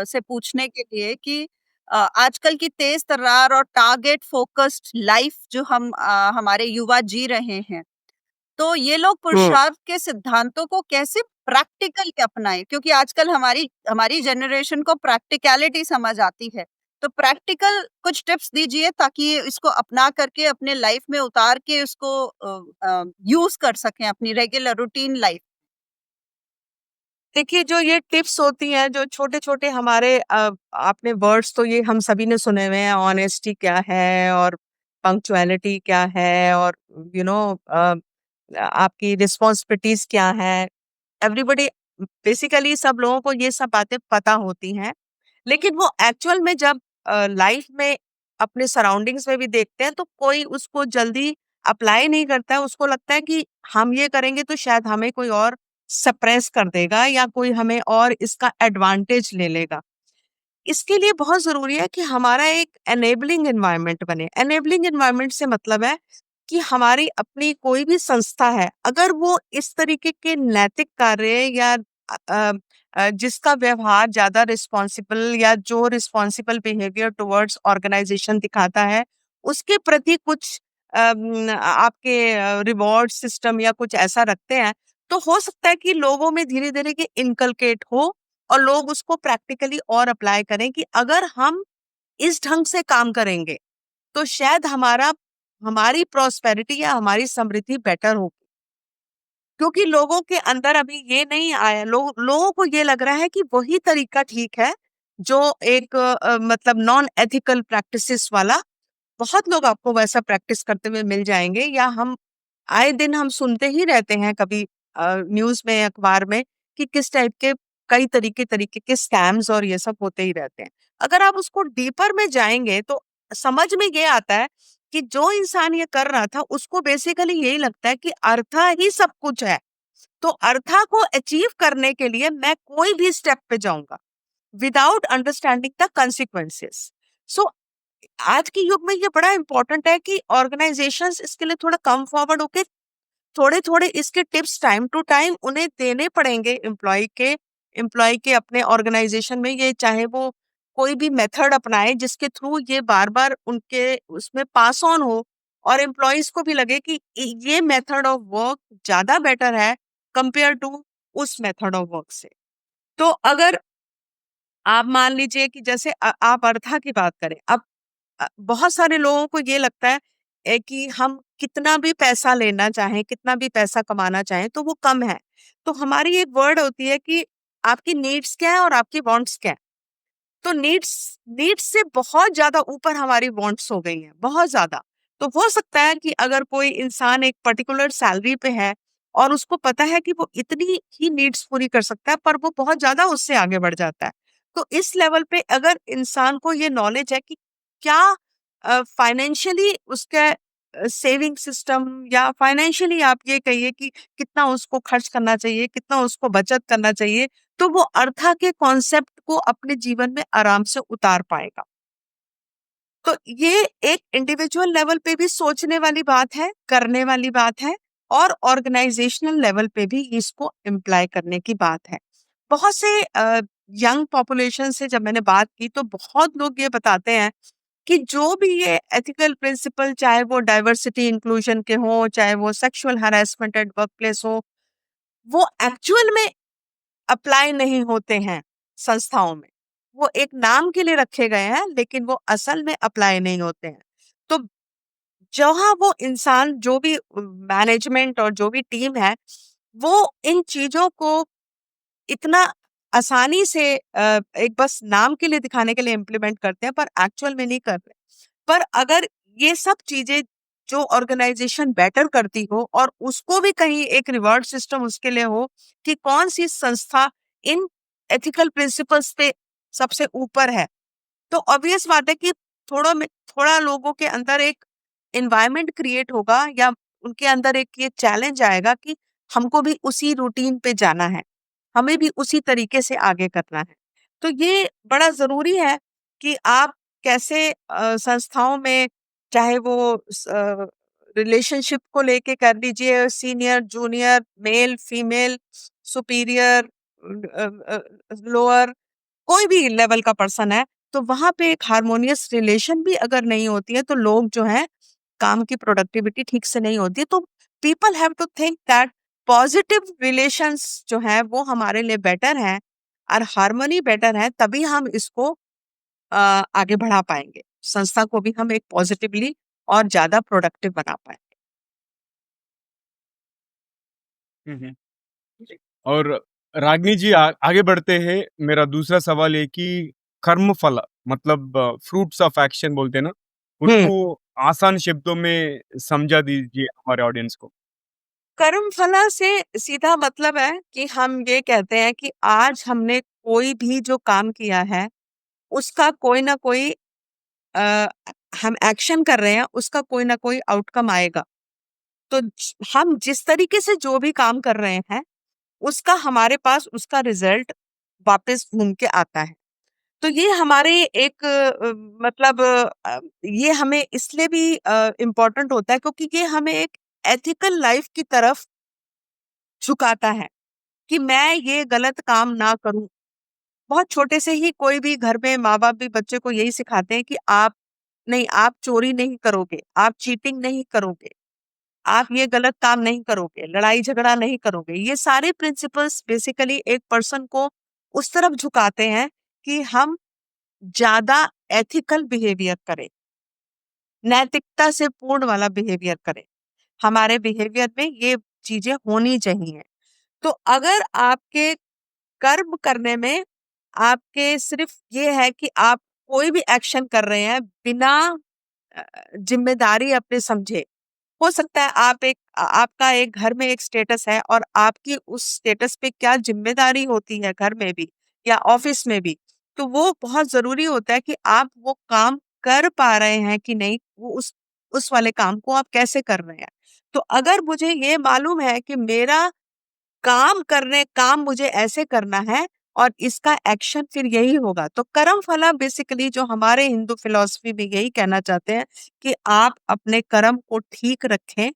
S2: से पूछने के लिए कि आजकल की तेज़ तर्रार और टारगेट फ़ोकस्ड लाइफ़ जो हमारे युवा जी रहे हैं, तो ये लोग
S1: हुँ।
S2: पुरुषार्थ के सिद्धांतों को कैसे प्रैक्टिकली अपनाएं, क्योंकि आजकल हमारी हमारी जनरेशन को प्रैक्टिकलिटी समझ आती है, तो प्रैक्टिकल कुछ टिप्स दीजिए ताकि ये इसको अपना करके अपने लाइफ में उतार के उसको यूज कर सकें अपनी रेगुलर रूटीन लाइफ।
S1: देखिए, जो ये टिप्स होती हैं, जो छोटे-छोटे हमारे आपने वर्ड्स तो ये हम सभी ने सुने हुए हैं, ऑनेस्टी क्या है और पंक्चुअलिटी क्या है और यू नो आपकी रिस्पॉन्सिबिलिटीज़ क्या हैं। एवरीबॉडी बेसिकली सब लोगों को ये सब बातें पता होती हैं, लेकिन वो एक्चुअल में जब लाइफ में अपने सराउंडिंग्स में भी देखते हैं, तो कोई उसको जल्दी अप्लाई नहीं करता है। उसको लगता है कि हम ये करेंगे तो शायद हमें कोई और सप्रेस कर देगा या कोई हमें और इसका एडवांटेज ले लेगा। इसके लिए बहुत ज़रूरी है कि हमारा एक एनेबलिंग एनवायरनमेंट बने। एनेबलिंग एनवायरनमेंट से मतलब है कि हमारी अपनी कोई भी संस्था है, अगर वो इस तरीके के नैतिक कार्य या जिसका व्यवहार ज़्यादा रिस्पॉन्सिबल या जो रिस्पॉन्सिबल बिहेवियर टुवर्ड्स ऑर्गेनाइजेशन दिखाता है, उसके प्रति कुछ आपके रिवॉर्ड सिस्टम या कुछ ऐसा रखते हैं, तो हो सकता है कि लोगों में धीरे-धीरे ये इनकलकेट हो और लोग उसको प्रैक्टिकली और अप्लाई करें कि अगर हम इस ढंग से काम करेंगे, तो शायद हमारी प्रॉस्पेरिटी या हमारी समृद्धि बेटर होगी। क्योंकि लोगों के अंदर अभी ये नहीं आया, लोगों को ये लग रहा है कि वही तरीका ठीक है, जो एक मतलब नॉन एथिकल प्रैक्टिसेस वाला। बहुत लोग आपको वैसा प्रैक्टिस करते हुए मिल जाएँगे या हम आए दिन हम सुनते ही रहते हैं कभी न्यूज़ में, अखबार में कि किस टाइप के कई तरीके के स्कैम्स और ये सब होते ही रहते हैं। अगर आप उसको डीपर में जाएँगे तो समझ में ये आता है कि जो इंसान ये कर रहा था उसको बेसिकली यही लगता है कि अर्था ही सब कुछ है, तो अर्था को अचीव करने के लिए मैं कोई भी स्टेप पे जाऊंगा विदाउट अंडरस्टैंडिंग द consequences। सो आज के युग में ये बड़ा इंपॉर्टेंट है कि ऑर्गेनाइजेशंस इसके लिए थोड़ा कम फॉरवर्ड होके थोड़े थोड़े इसके टिप्स टाइम टू टाइम उन्हें देने पड़ेंगे एम्प्लॉय के अपने ऑर्गेनाइजेशन में, ये चाहे वो कोई भी मेथड अपनाए जिसके थ्रू ये बार बार उनके उसमें पास ऑन हो और एम्प्लॉयज को भी लगे कि ये मेथड ऑफ वर्क ज्यादा बेटर है कंपेयर टू उस मेथड ऑफ वर्क से। तो अगर आप मान लीजिए कि जैसे आप अर्था की बात करें, अब बहुत सारे लोगों को ये लगता है कि हम कितना भी पैसा लेना चाहें, कितना भी पैसा कमाना चाहें तो वो कम है। तो हमारी एक वर्ड होती है कि आपकी नीड्स क्या है और आपकी वांट्स क्या है। तो नीड्स नीड्स से बहुत ज्यादा ऊपर हमारी वांट्स हो गई हैं, बहुत ज्यादा। तो हो सकता है कि अगर कोई इंसान एक पर्टिकुलर सैलरी पे है और उसको पता है कि वो इतनी ही नीड्स पूरी कर सकता है, पर वो बहुत ज्यादा उससे आगे बढ़ जाता है। तो इस लेवल पे अगर इंसान को ये नॉलेज है कि क्या फाइनेंशियली उसका सेविंग सिस्टम या फाइनेंशियली आप ये कहिए कि कितना उसको खर्च करना चाहिए, कितना उसको बचत करना चाहिए, तो वो अर्था के कॉन्सेप्ट को अपने जीवन में आराम से उतार पाएगा। तो ये एक इंडिविजुअल लेवल पे भी सोचने वाली बात है, करने वाली बात है, और ऑर्गेनाइजेशनल लेवल पे भी इसको इम्प्लाई करने की बात है। बहुत से यंग पॉपुलेशन से जब मैंने बात की तो बहुत लोग ये बताते हैं कि जो भी ये एथिकल प्रिंसिपल, चाहे वो डाइवर्सिटी इंक्लूजन के हो, चाहे वो sexual harassment at work place हो, वो एक्चुअल में अप्लाई नहीं होते हैं संस्थाओं में। वो एक नाम के लिए रखे गए हैं लेकिन वो असल में अप्लाई नहीं होते हैं। तो जहाँ वो इंसान, जो भी मैनेजमेंट और जो भी टीम है, वो इन चीजों को इतना आसानी से एक बस नाम के लिए दिखाने के लिए इम्प्लीमेंट करते हैं पर एक्चुअल में नहीं कर रहे। पर अगर ये सब चीजें जो ऑर्गेनाइजेशन बेटर करती हो और उसको भी कहीं एक रिवॉर्ड सिस्टम उसके लिए हो कि कौन सी संस्था इन एथिकल प्रिंसिपल्स पे सबसे ऊपर है, तो ऑब्वियस बात है कि थोड़ा लोगों के अंदर एक एनवायरनमेंट क्रिएट होगा या उनके अंदर एक ये चैलेंज आएगा कि हमको भी उसी रूटीन पे जाना है, हमें भी उसी तरीके से आगे करना है। तो ये बड़ा जरूरी है कि आप कैसे संस्थाओं में, चाहे वो रिलेशनशिप को लेके कर लीजिए, senior junior, male female, superior, lower, कोई भी लेवल का पर्सन है, तो वहां पे एक हार्मोनियस रिलेशन भी अगर नहीं होती है तो लोग जो है काम की प्रोडक्टिविटी ठीक से नहीं होती। तो people have to think that positive relations जो है वो हमारे लिए बेटर है और हार्मनी बेटर है, तभी हम इसको आगे बढ़ा पाएंगे, संस्था को भी हम एक पॉजिटिवली और ज्यादा प्रोडक्टिव बना पाएंगे।
S3: हम्म। और रागिनी जी आगे बढ़ते हैं। मेरा दूसरा सवाल है कि कर्म फल मतलब फ्रूट्स ऑफ एक्शन बोलते हैं ना, उसको आसान शब्दों में समझा दीजिए हमारे ऑडियंस को।
S1: कर्म फला से सीधा मतलब है कि हम ये कहते हैं कि आज हमने कोई भी जो काम किया है उसका कोई ना कोई अ, हम एक्शन कर रहे हैं, उसका कोई ना कोई आउटकम आएगा। तो हम जिस तरीके से जो भी काम कर रहे हैं उसका हमारे पास उसका रिजल्ट वापस घूम के आता है। तो ये हमारे एक मतलब ये हमें इसलिए भी इम्पोर्टेंट होता है क्योंकि ये हमें एक एथिकल लाइफ की तरफ झुकाता है कि मैं ये गलत काम ना करूं। बहुत छोटे से ही कोई भी घर में माँ बाप भी बच्चे को यही सिखाते हैं कि आप चोरी नहीं करोगे, आप चीटिंग नहीं करोगे, आप ये गलत काम नहीं करोगे, लड़ाई झगड़ा नहीं करोगे। ये सारे प्रिंसिपल्स बेसिकली एक पर्सन को उस तरफ झुकाते हैं कि हम ज्यादा एथिकल बिहेवियर करें, नैतिकता से पूर्ण वाला बिहेवियर करें। हमारे बिहेवियर में ये चीजें होनी चाहिए। तो अगर आपके कर्म करने में आपके सिर्फ ये है कि आप कोई भी एक्शन कर रहे हैं बिना अ, जिम्मेदारी अपने समझे, हो सकता है आपका एक घर में एक स्टेटस है और आपकी उस स्टेटस पे क्या जिम्मेदारी होती है घर में भी या ऑफिस में भी, तो वो बहुत जरूरी होता है कि आप वो काम कर पा रहे हैं कि नहीं, वो उस वाले काम को आप कैसे कर रहे हैं। तो अगर मुझे ये मालूम है कि मेरा काम मुझे ऐसे करना है और इसका एक्शन फिर यही होगा, तो कर्म फला बेसिकली जो हमारे हिंदू फिलॉसफी में यही कहना चाहते हैं कि आप अपने कर्म को ठीक रखें,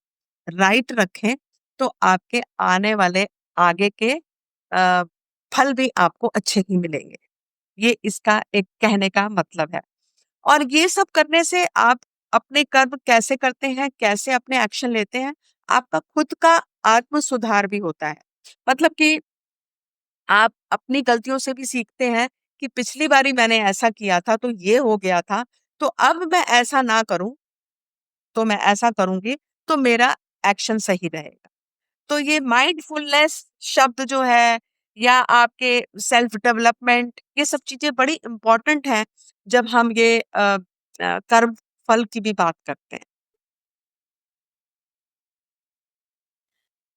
S1: राइट रखें, तो आपके आने वाले आगे के फल भी आपको अच्छे ही मिलेंगे। ये इसका एक कहने का मतलब है। और ये सब करने से आप अपने कर्म कैसे करते हैं, कैसे अपने एक्शन लेते हैं, आपका खुद का आत्म सुधार भी होता है। मतलब कि आप अपनी गलतियों से भी सीखते हैं कि पिछली बारी मैंने ऐसा किया था तो ये हो गया था, तो अब मैं ऐसा ना करूं, तो मैं ऐसा करूंगी तो मेरा एक्शन सही रहेगा। तो ये माइंडफुलनेस शब्द जो है या आपके सेल्फ डेवलपमेंट, ये सब चीजें बड़ी इंपॉर्टेंट हैं जब हम ये कर्म फल की भी बात करते हैं।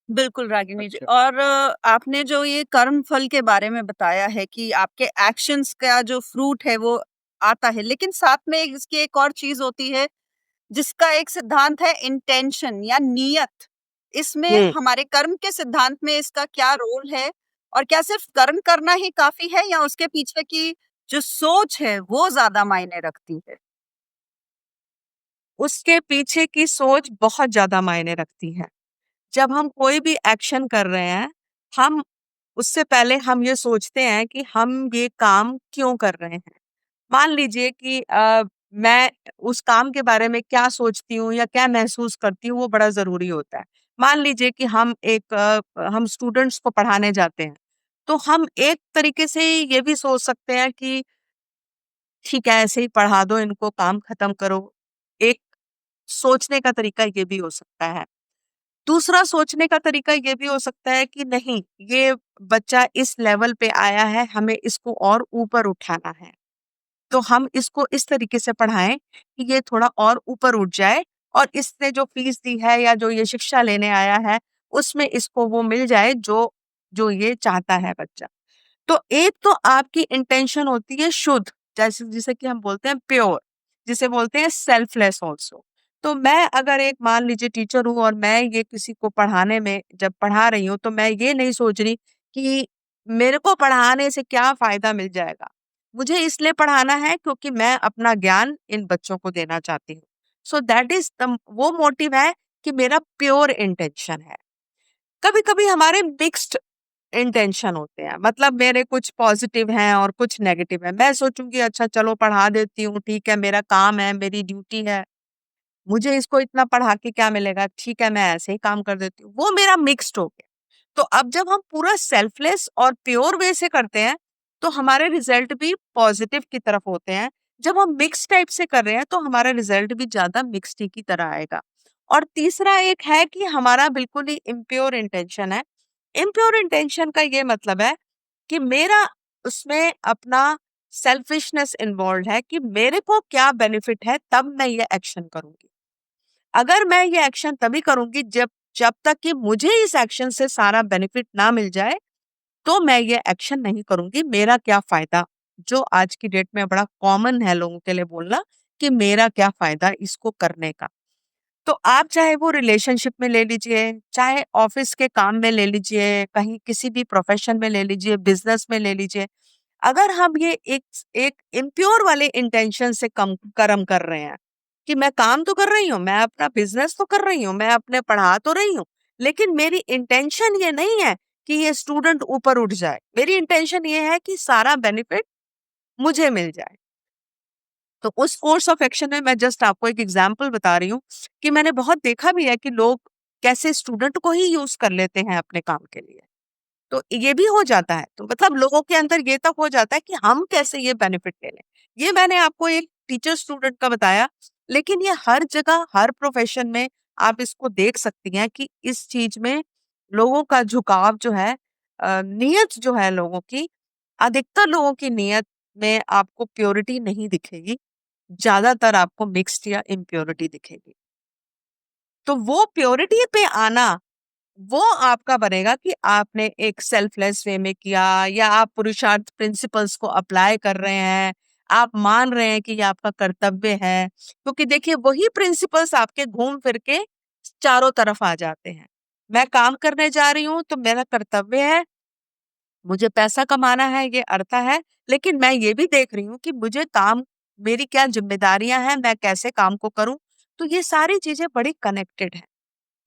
S2: बिल्कुल रागिनी जी।
S3: अच्छा।
S2: और आपने जो ये कर्म फल के बारे में बताया है कि आपके एक्शंस का जो फ्रूट है वो आता है, लेकिन साथ में इसकी एक और चीज होती है जिसका एक सिद्धांत है इंटेंशन या नियत। इसमें
S1: हम्म
S2: हमारे कर्म के सिद्धांत में इसका क्या रोल है? और क्या सिर्फ कर्म करना ही काफी है या उसके पीछे की जो सोच है वो ज्यादा मायने रखती है?
S1: उसके पीछे की सोच बहुत ज्यादा मायने रखती है। जब हम कोई भी एक्शन कर रहे हैं, हम उससे पहले हम ये सोचते हैं कि हम ये काम क्यों कर रहे हैं। मान लीजिए कि मैं उस काम के बारे में क्या सोचती हूँ या क्या महसूस करती हूँ, वो बड़ा ज़रूरी होता है। मान लीजिए कि हम स्टूडेंट्स को पढ़ाने जाते हैं, तो हम एक तरीके से ये भी सोच सकते हैं कि ठीक है, ऐसे ही पढ़ा दो इनको, काम खत्म करो। एक सोचने का तरीका ये भी हो सकता है। दूसरा सोचने का तरीका ये भी हो सकता है कि नहीं, ये बच्चा इस लेवल पे आया है, हमें इसको और ऊपर उठाना है। तो हम इसको इस तरीके से पढ़ाएं कि ये थोड़ा और ऊपर उठ जाए और इसने जो फीस दी है या जो ये शिक्षा लेने आया है, उसमें इसको वो मिल जाए जो जो ये चाहता है बच्चा। तो एक तो आपकी इंटेंशन होती है शुद्ध, जैसे जिसे कि हम बोलते हैं प्योर, जिसे बोलते हैं सेल्फलेस ऑल्सो। तो मैं अगर एक मान लीजिए टीचर हूँ और मैं ये किसी को पढ़ाने में जब पढ़ा रही हूँ, तो मैं ये नहीं सोच रही कि मेरे को पढ़ाने से क्या फायदा मिल जाएगा। मुझे इसलिए पढ़ाना है क्योंकि मैं अपना ज्ञान इन बच्चों को देना चाहती हूँ। सो दैट इज द वो मोटिव है कि मेरा प्योर इंटेंशन है। कभी कभी हमारे मिक्स्ड इंटेंशन होते हैं, मतलब मेरे कुछ पॉजिटिव हैं और कुछ नेगेटिव है। मैं सोचूंगी अच्छा चलो पढ़ा देती हूँ, ठीक है, मेरा काम है, मेरी ड्यूटी है, मुझे इसको इतना पढ़ा के क्या मिलेगा, ठीक है मैं ऐसे ही काम कर देती हूँ, वो मेरा मिक्स्ड हो गया। तो अब जब हम पूरा सेल्फलेस और प्योर वे से करते हैं, तो हमारे रिजल्ट भी पॉजिटिव की तरफ होते हैं। जब हम मिक्स टाइप से कर रहे हैं, तो हमारा रिजल्ट भी ज्यादा मिक्स्ड ही की तरह आएगा। और तीसरा एक है कि हमारा बिल्कुल ही इम्प्योर इंटेंशन है। इम्प्योर इंटेंशन का ये मतलब है कि मेरा उसमें अपना सेल्फिशनेस इन्वॉल्व है कि मेरे को क्या बेनिफिट है, तब मैं ये एक्शन करूंगी। अगर मैं ये एक्शन तभी करूंगी जब जब तक कि मुझे इस एक्शन से सारा बेनिफिट ना मिल जाए, तो मैं ये एक्शन नहीं करूंगी। मेरा क्या फायदा, जो आज की डेट में बड़ा कॉमन है लोगों के लिए बोलना कि मेरा क्या फायदा इसको करने का। तो आप चाहे वो रिलेशनशिप में ले लीजिए, चाहे ऑफिस के काम में ले लीजिए, कहीं किसी भी प्रोफेशन में ले लीजिए, बिजनेस में ले लीजिए। अगर हम ये एक एक इम्प्योर वाले इंटेंशन से कम कर्म कर रहे हैं कि मैं काम तो कर रही हूँ, मैं अपना बिजनेस तो कर रही हूँ, मैं अपने पढ़ा तो रही हूँ, लेकिन मेरी इंटेंशन ये नहीं है कि ये स्टूडेंट ऊपर उठ जाए। मेरी इंटेंशन ये है कि सारा बेनिफिट मुझे मिल जाए। तो उस कोर्स ऑफ एक्शन में मैं जस्ट आपको एक एग्जांपल बता रही हूँ कि मैंने बहुत देखा भी है कि लोग कैसे स्टूडेंट को ही यूज कर लेते हैं अपने काम के लिए। तो ये भी हो जाता है, तो मतलब लोगों के अंदर ये तक हो जाता है कि हम कैसे ये बेनिफिट ले लें। ये मैंने आपको एक टीचर स्टूडेंट का बताया, लेकिन ये हर जगह हर प्रोफेशन में आप इसको देख सकती हैं कि इस चीज में लोगों का झुकाव जो है, नियत जो है लोगों की, अधिकतर लोगों की नियत में आपको प्योरिटी नहीं दिखेगी, ज्यादातर आपको मिक्स्ड या इम्प्योरिटी दिखेगी। तो वो प्योरिटी पे आना, वो आपका बनेगा कि आपने एक सेल्फलेस वे में किया या आप पुरुषार्थ प्रिंसिपल्स को अप्लाई कर रहे हैं, आप मान रहे हैं कि ये आपका कर्तव्य है, क्योंकि देखिए वही प्रिंसिपल्स आपके घूम फिर के चारों तरफ आ जाते हैं। मैं काम करने जा रही हूँ तो मेरा कर्तव्य है, मुझे पैसा कमाना है, ये अर्था है, लेकिन मैं ये भी देख रही हूँ कि मुझे काम, मेरी क्या ज़िम्मेदारियाँ हैं, मैं कैसे काम को करूँ, तो ये सारी चीज़ें बड़ी कनेक्टेड हैं।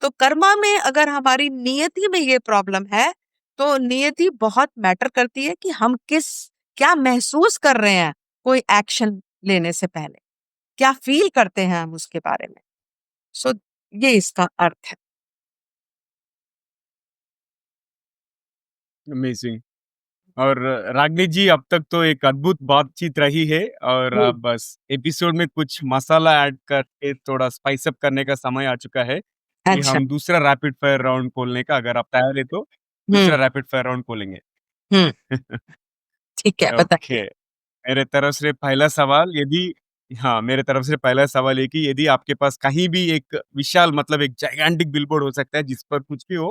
S1: तो कर्मा में अगर हमारी नियति में ये प्रॉब्लम है, तो नियति बहुत मैटर करती है कि हम क्या महसूस कर रहे हैं कोई एक्शन लेने से पहले, क्या फ़ील करते हैं हम उसके बारे में। सो ये इसका अर्थ है।
S3: अमेजिंग। और रागिनी जी, अब तक तो एक अद्भुत बातचीत रही है और
S1: हुँ,
S3: अब बस एपिसोड में कुछ मसाला ऐड करके थोड़ा स्पाइस अप करने का समय आ चुका है कि
S1: अच्छा।
S3: हम दूसरा रैपिड फायर राउंड खोलने का, अगर आप तैयार है तो
S1: हुँ,
S3: दूसरा रैपिड फायर राउंड खोलेंगे।
S1: हुँ, ठीक है, बताइए।
S3: ओके, मेरे तरफ से पहला सवाल, यदि हाँ, मेरे तरफ से पहला सवाल ये कि यदि आपके पास कहीं भी एक विशाल, मतलब एक जायगेंटिक बिलबोर्ड हो सकता है जिस पर कुछ भी हो,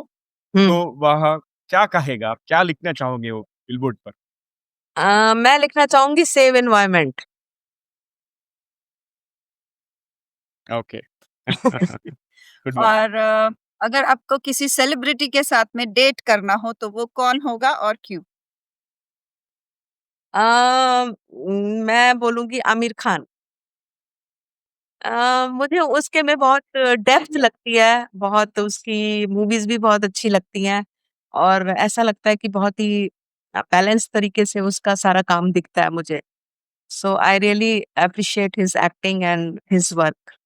S1: हुँ।
S3: तो वह क्या कहेगा? आप क्या लिखना चाहोगे वो बिलबोर्ड पर?
S1: मैं लिखना चाहूँगी save environment.
S3: Okay. Good one.
S2: और अगर आपको किसी सेलिब्रिटी के साथ में डेट करना हो तो वो कौन होगा और क्यों?
S1: अ, मैं बोलूँगी आमिर खान। मुझे उसके में बहुत डेप्थ लगती है, बहुत उसकी मूवीज़ भी बहुत अच्छी लगती हैं और ऐसा लगता है कि बहुत ही बैलेंस तरीके से उसका सारा काम दिखता है मुझे। So I really appreciate his acting and his work.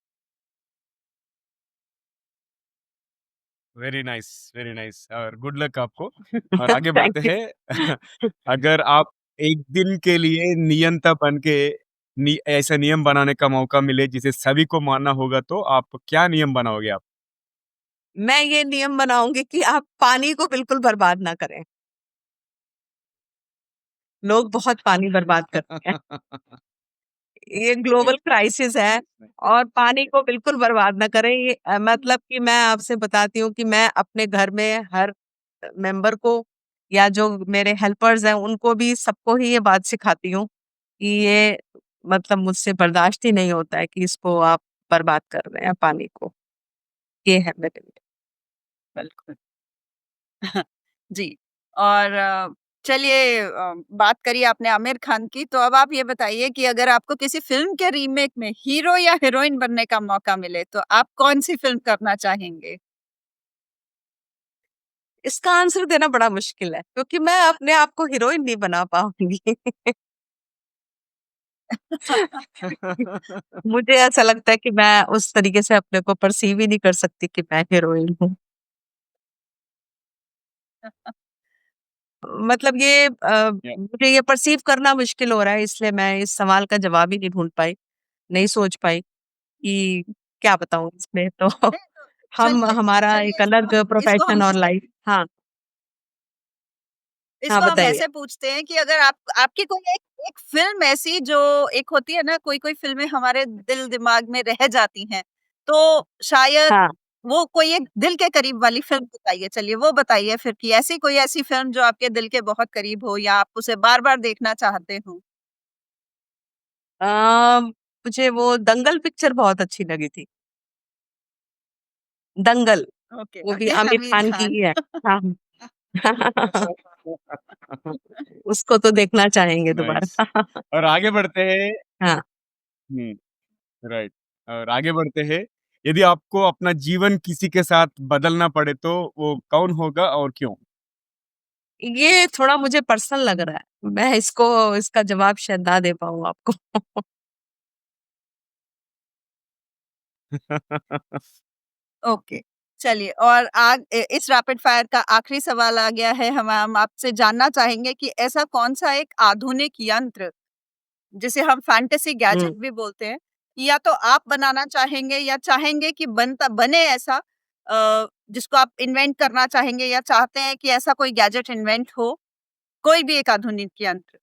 S3: Very nice और गुड लक आपको। और आगे
S1: थैंक
S3: बढ़ते
S1: यू।
S3: हैं। अगर आप एक दिन के लिए नियंता बन के ऐसा नियम बनाने का मौका मिले जिसे सभी को मानना होगा, तो आप क्या नियम बनाओगे आप?
S1: मैं ये नियम बनाऊँगी कि आप पानी को बिल्कुल बर्बाद ना करें। लोग बहुत पानी बर्बाद करते हैं। ये ग्लोबल क्राइसिस है और पानी को बिल्कुल बर्बाद ना करें। ये मतलब कि मैं आपसे बताती हूँ कि मैं अपने घर में हर मेंबर को या जो मेरे हेल्पर्स हैं उनको भी, सबको ही ये बात सिखाती हूँ कि ये मतलब मुझसे बर्दाश्त ही नहीं होता है कि इसको आप बर्बाद कर रहे हैं पानी को। ये है मेरे लिए।
S2: बिल्कुल। जी। और चलिए, बात करी आपने आमिर खान की, तो अब आप ये बताइए कि अगर आपको किसी फ़िल्म के रीमेक में हीरो या हीरोइन बनने का मौका मिले, तो आप कौन-सी फ़िल्म करना चाहेंगे?
S1: इसका आंसर देना बड़ा मुश्किल है क्योंकि मैं अपने आप को हीरोइन नहीं बना पाऊँगी। मुझे ऐसा लगता है कि मैं उस तरीके से अपने को पर्सीव ही नहीं कर सकती कि मैं हीरोइन हूँ। मतलब ये
S3: या
S1: मुझे ये पर्सीव करना मुश्किल हो रहा है, इसलिए मैं इस सवाल का जवाब ही नहीं ढूँढ पाई, नहीं सोच पाई कि क्या बताऊँ इसमें तो।
S2: नहीं तो
S1: हम
S2: चलिए
S1: हमारा
S2: चलिए
S1: एक अलग
S2: इसको
S1: प्रोफ़ेशन
S2: हम
S1: और लाइफ़। हाँ, हाँ
S2: इसको हम
S1: बताइए।
S2: ऐसे पूछते हैं कि अगर आप आपकी कोई एक एक फ़िल्म ऐसी जो एक होती है ना, कोई-कोई फ़िल्में हमारे दिल-दिमाग में रह जाती हैं, तो शायद
S1: हाँ,
S2: वो कोई एक दिल के करीब वाली फ़िल्म बताइए, चलिए वो बताइए फिर कि ऐसी कोई ऐसी फ़िल्म जो आपके दिल के बहुत करीब हो या आप उसे बार-बार देखना चाहते हो?
S1: अ, मुझे वो दंगल पिक्चर बहुत अच्छी लगी थी। दंगल,
S2: ओके,
S1: वो भी
S2: अगेन
S1: आमिर
S2: आमिर
S1: खान की
S2: खान।
S1: ही है। हाँ। उसको तो देखना चाहेंगे
S3: नाइस।
S1: दोबारा।
S3: और आगे बढ़ते हैं।
S1: हाँ,
S3: हुँ, राइट। और आगे बढ़ते हैं। यदि आपको अपना जीवन किसी के साथ बदलना पड़े तो वो कौन होगा और क्यों?
S1: ये थोड़ा मुझे पर्सनल लग रहा है। मैं इसका जवाब शायद ना दे पाऊँ आपको।
S2: ओके, चलिए और इस रैपिड फायर का आखिरी सवाल आ गया है। हम आपसे जानना चाहेंगे कि ऐसा कौन-सा एक आधुनिक यंत्र, जिसे हम फैंटेसी
S1: हुँ।
S2: गैजेट भी बोलते हैं, या तो आप बनाना चाहेंगे या चाहेंगे कि बने ऐसा, जिसको आप इन्वेंट करना चाहेंगे या चाहते हैं कि ऐसा कोई गैजेट इन्वेंट हो, कोई भी एक आधुनिक यंत्र?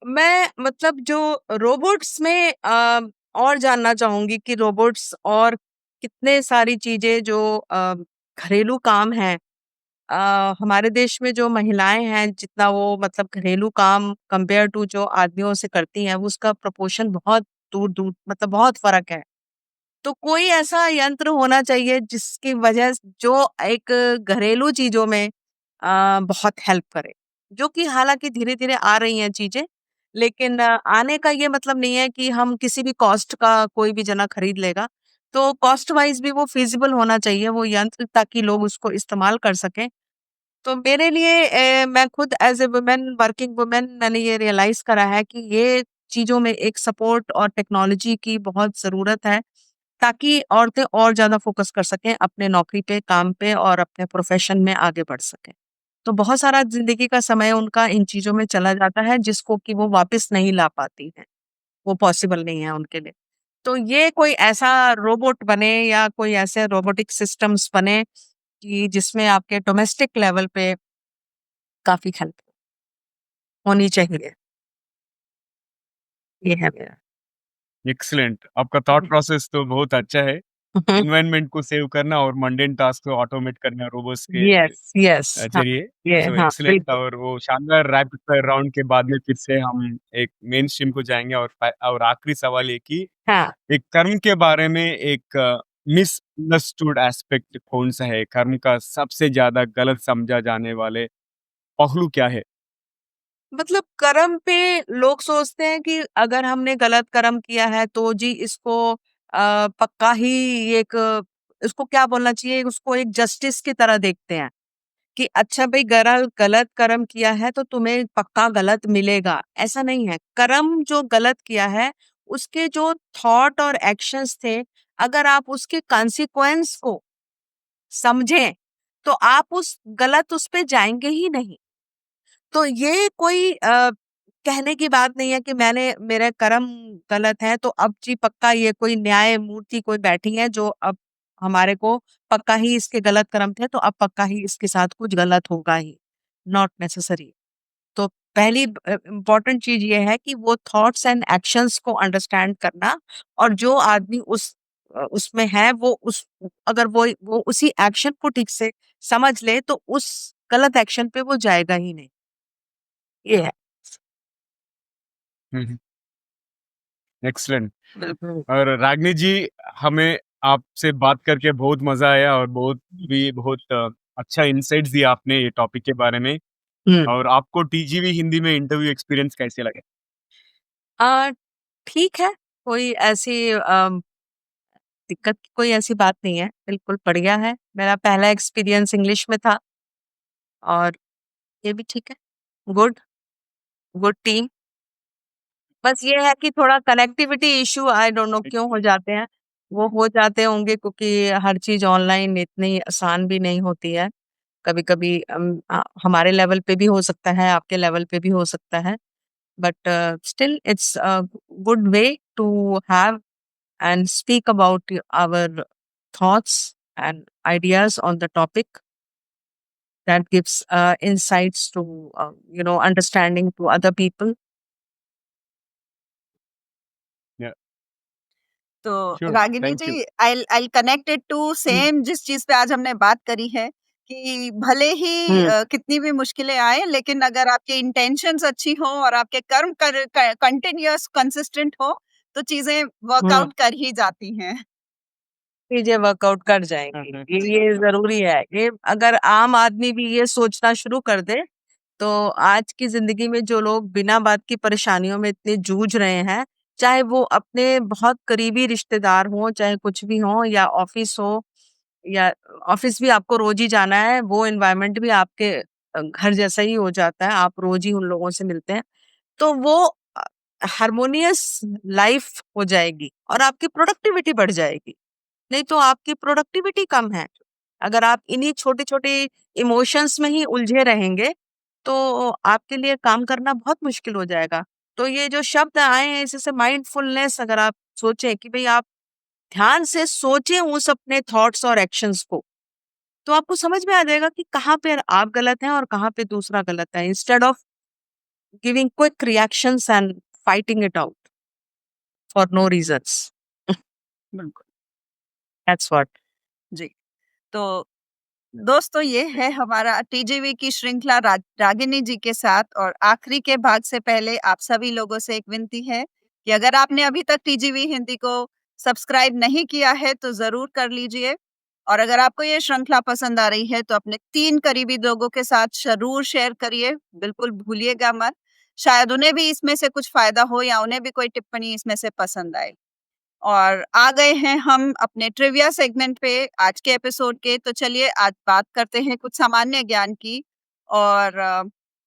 S1: मैं मतलब जो रोबोट्स में और जानना चाहूँगी कि रोबोट्स और कितने सारी चीज़ें जो घरेलू काम हैं हमारे देश में जो महिलाएं हैं जितना वो मतलब घरेलू काम कंपेयर टू जो आदमियों से करती हैं, वो उसका प्रोपोर्शन बहुत दूर दूर मतलब बहुत फर्क है। तो कोई ऐसा यंत्र होना चाहिए जिसकी वजह जो एक घरेलू चीजों में बहुत हेल्प करे, जो कि हालांकि धीरे धीरे आ रही हैं चीजें, लेकिन आने का ये मतलब नहीं है कि हम किसी भी कॉस्ट का कोई भी जना खरीद लेगा। तो कॉस्ट वाइज भी वो फिजिबल होना चाहिए वो यंत्र, ताकि लोग उसको इस्तेमाल कर सकें। तो मेरे लिए मैं खुद as a women, working women, मैंने ये रियलाइज करा है कि ये चीजों में एक सपोर्ट और टेक्नोलॉजी की बहुत जरूरत है, ताकि औरतें और ज़्यादा फ़ोकस कर सकें अपने नौकरी पे, काम पे और अपने प्रोफ़ेशन में आगे बढ़ सकें। तो बहुत सारा ज़िंदगी का समय उनका इन चीज़ों में चला जाता है, जिसको कि वो वापस नहीं ला पाती हैं, वो पॉसिबल नहीं है उनके लिए। तो ये कोई ऐसा रोबोट बने या कोई ऐसे रोबोटिक सिस्टम्स बने कि जिसमें आपके डोमेस्टिक लेवल पे काफ़ी हेल्प होनी चाहिए। ये है मेरा।
S3: एक्सीलेंट, आपका थॉट प्रोसेस तो बहुत अच्छा है। एनवायरनमेंट को सेव करना और मंडेन टास्क को ऑटोमेट करना रोबोट्स के
S1: यस, यस। हाँ,
S3: जरिए।
S1: ये
S3: सो
S1: हाँ,
S3: एक्सीलेंट,
S1: बिल्कुल।
S3: और वो शानदार रैपिड फायर राउंड के बाद में फिर से हम एक मेन स्ट्रीम को जाएंगे, और आखिरी सवाल ये कि
S1: हाँ।
S3: एक कर्म के बारे में एक मिसअंडरस्टूड एस्पेक्ट कौन सा है? कर्म का सबसे ज्यादा गलत समझा जाने वाले पहलू क्या है?
S1: मतलब कर्म पे लोग सोचते हैं कि अगर हमने गलत कर्म किया है तो जी इसको पक्का ही एक, इसको क्या बोलना चाहिए, उसको एक जस्टिस की तरह देखते हैं कि अच्छा भाई गलत गलत कर्म किया है तो तुम्हें पक्का गलत मिलेगा। ऐसा नहीं है। कर्म जो गलत किया है, उसके जो थॉट और एक्शंस थे, अगर आप उसके कॉन्सिक्वेंस को समझें तो आप उस गलत उस पे जाएंगे ही नहीं। तो ये कोई कहने की बात नहीं है कि मैंने मेरे कर्म गलत है तो अब जी पक्का ये कोई न्याय मूर्ति कोई बैठी है जो अब हमारे को पक्का ही इसके गलत कर्म थे तो अब पक्का ही इसके साथ कुछ गलत होगा ही। Not necessary. तो पहली इम्पोर्टेंट चीज ये है कि वो थॉट्स एंड एक्शंस को अंडरस्टैंड करना, और जो आदमी उसमें है वो उस अगर वो उसी एक्शन को ठीक से समझ ले तो उस गलत एक्शन पे वो जाएगा ही नहीं। ये है।
S3: एक्सीलेंट।
S1: बिल्कुल।
S3: और रागिनी जी, हमें आपसे बात करके बहुत मजा आया, और बहुत अच्छा इंसाइट्स दिया आपने ये टॉपिक के बारे में।
S1: हुँ।
S3: और आपको टीजीवी हिंदी में इंटरव्यू एक्सपीरियंस कैसे लगे?
S1: अ, ठीक है, कोई ऐसी दिक्कत की कोई ऐसी बात नहीं है, बिल्कुल बढ़िया है। मेरा पहला एक्सपीरियंस इंग्लिश में था और ये भी ठीक है। Good, good team. बस ये है कि थोड़ा connectivity issue I don't know क्यों हो जाते हैं। वो हो जाते होंगे क्योंकि हर चीज़ ऑनलाइन इतनी आसान भी नहीं होती है। कभी-कभी हमारे लेवल पे भी हो सकता है, आपके लेवल पे भी हो सकता है। But still, it's a good way to have and speak about our thoughts and ideas on the topic that gives insights to, understanding to other people.
S2: तो
S3: श्योर,
S2: रागिनी
S3: थैंक यू।
S2: जी, I connect it to
S1: hmm.
S2: Same जिस चीज पे आज हमने बात करी है कि भले ही
S1: हम्म।
S2: कितनी भी मुश्किलें आए, लेकिन अगर आपकी इंटेंशंस अच्छी हो और आपके कर्म कंटिन्यूअस कंसिस्टेंट हो तो चीजें
S1: हम्म।
S2: वर्कआउट कर ही जाती हैं।
S1: चीजें वर्कआउट कर जाएंगी,
S2: जी।
S1: ये जरूरी है। ये अगर आम आदमी भी ये सोचना शुरू कर दे तो आज की जिंदगी में जो लोग बिना बात की परेशानियों में इतने जूझ रहे हैं, चाहे वो अपने बहुत करीबी रिश्तेदार हों, चाहे कुछ भी हो, या ऑफिस हो, या ऑफिस भी आपको रोज ही जाना है, वो एनवायरनमेंट भी आपके घर जैसा ही हो जाता है, आप रोज ही उन लोगों से मिलते हैं। तो वो हार्मोनियस लाइफ हो जाएगी और आपकी प्रोडक्टिविटी बढ़ जाएगी। नहीं तो आपकी प्रोडक्टिविटी कम है। अगर आप इन्हीं छोटे-छोटे इमोशंस में ही उलझे रहेंगे, तो आपके लिए काम करना बहुत मुश्किल हो जाएगा। तो ये जो शब्द आए हैं जैसे माइंडफुलनेस, अगर आप सोचें कि भई आप ध्यान से सोचें उस अपने थॉट्स और एक्शंस को, तो आपको समझ में आ जाएगा कि कहाँ पे आप गलत हैं और कहाँ पे दूसरा गलत है। Instead of giving quick reactions and fighting it out for no reasons.
S2: बिल्कुल।
S1: That's what.
S2: जी। तो दोस्तों ये है हमारा टीजीवी की श्रृंखला रागिनी जी के साथ, और आखिरी के भाग से पहले आप सभी लोगों से एक विनती है कि अगर आपने अभी तक टीजीवी हिंदी को सब्सक्राइब नहीं किया है तो जरूर कर लीजिए, और अगर आपको ये श्रृंखला पसंद आ रही है तो अपने 3 करीबी लोगों के साथ जरूर शेयर करिए, बिल्कुल भूलिएगा मत। शायद उन्हें भी इसमें से कुछ फायदा हो या उन्हें भी कोई टिप्पणी इसमें से पसंद आए। और आ गए हैं हम अपने ट्रिविया सेगमेंट पे आज के एपिसोड के। तो चलिए आज बात करते हैं कुछ सामान्य ज्ञान की। और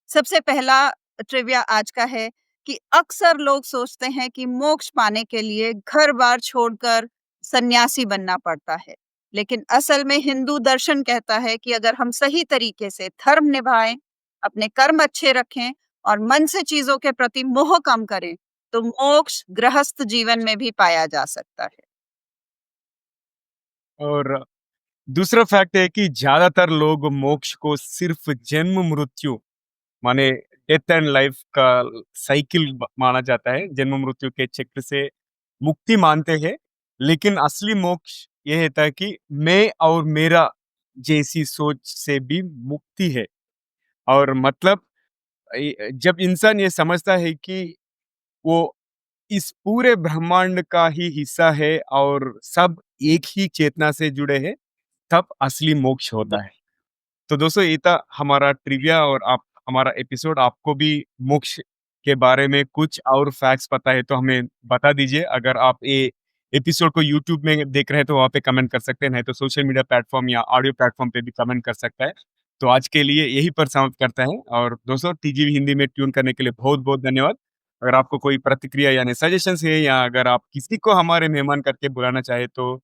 S2: सबसे पहला ट्रिविया आज का है कि अक्सर लोग सोचते हैं कि मोक्ष पाने के लिए घर-बार छोड़कर सन्यासी बनना पड़ता है। लेकिन असल में हिंदू दर्शन कहता है कि अगर हम सही तरीके से धर्म निभाएं, अपने कर्म अच्छे रखें और मन से चीजों के प्रति मोह कम करें, तो मोक्ष गृहस्थ जीवन में भी पाया जा सकता है।
S3: और दूसरा फैक्ट है कि ज्यादातर लोग मोक्ष को सिर्फ जन्म मृत्यु माने डेथ एंड लाइफ का साइकिल माना जाता है, जन्म मृत्यु के चक्र से मुक्ति मानते हैं। लेकिन असली मोक्ष ये होता है कि मैं और मेरा जैसी सोच से भी मुक्ति है। और मतलब जब इंसान ये समझता है कि वो इस पूरे ब्रह्मांड का ही हिस्सा है और सब एक ही चेतना से जुड़े हैं, तब असली मोक्ष होता है। तो दोस्तों ये था हमारा ट्रिविया और आप हमारा एपिसोड। आपको भी मोक्ष के बारे में कुछ और फैक्ट्स पता है तो हमें बता दीजिए। अगर आप ये एपिसोड को यूट्यूब में देख रहे हैं तो वहाँ पे कमेंट कर सकते हैं, नहीं तो सोशल मीडिया प्लेटफॉर्म या ऑडियो प्लेटफॉर्म पे भी कमेंट कर सकता है। तो आज के लिए यही पर समाप्त करते हैं, और दोस्तों टीजीवी हिंदी में ट्यून करने के लिए बहुत बहुत धन्यवाद। अगर आपको कोई प्रतिक्रिया यानी सजेशंस है, या अगर आप किसी को हमारे मेहमान करके बुलाना चाहे तो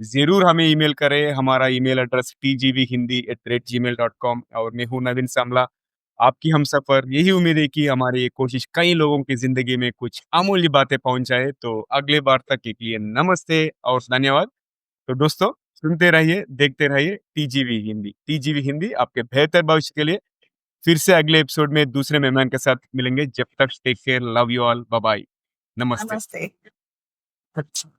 S3: ज़रूर हमें ईमेल करें। हमारा ईमेल एड्रेस tgvhindi@gmail.com। और मैं हूँ नवीन सांवला, आपकी हमसफ़र। यही उम्मीद है कि हमारी ये कोशिश कई लोगों की ज़िंदगी में कुछ अमूल्य बातें पहुँचाए। तो अगले बार तक के लिए नमस्ते और धन्यवाद। तो दोस्तों सुनते रहिए, देखते रहिए टीजीवी हिंदी। टीजीवी हिंदी आपके बेहतर भविष्य के लिए। फिर से अगले एपिसोड में दूसरे मेहमान के साथ मिलेंगे। जब तक take care, love you all, bye bye, नमस्ते।
S2: नमस्ते।
S3: अच्छा।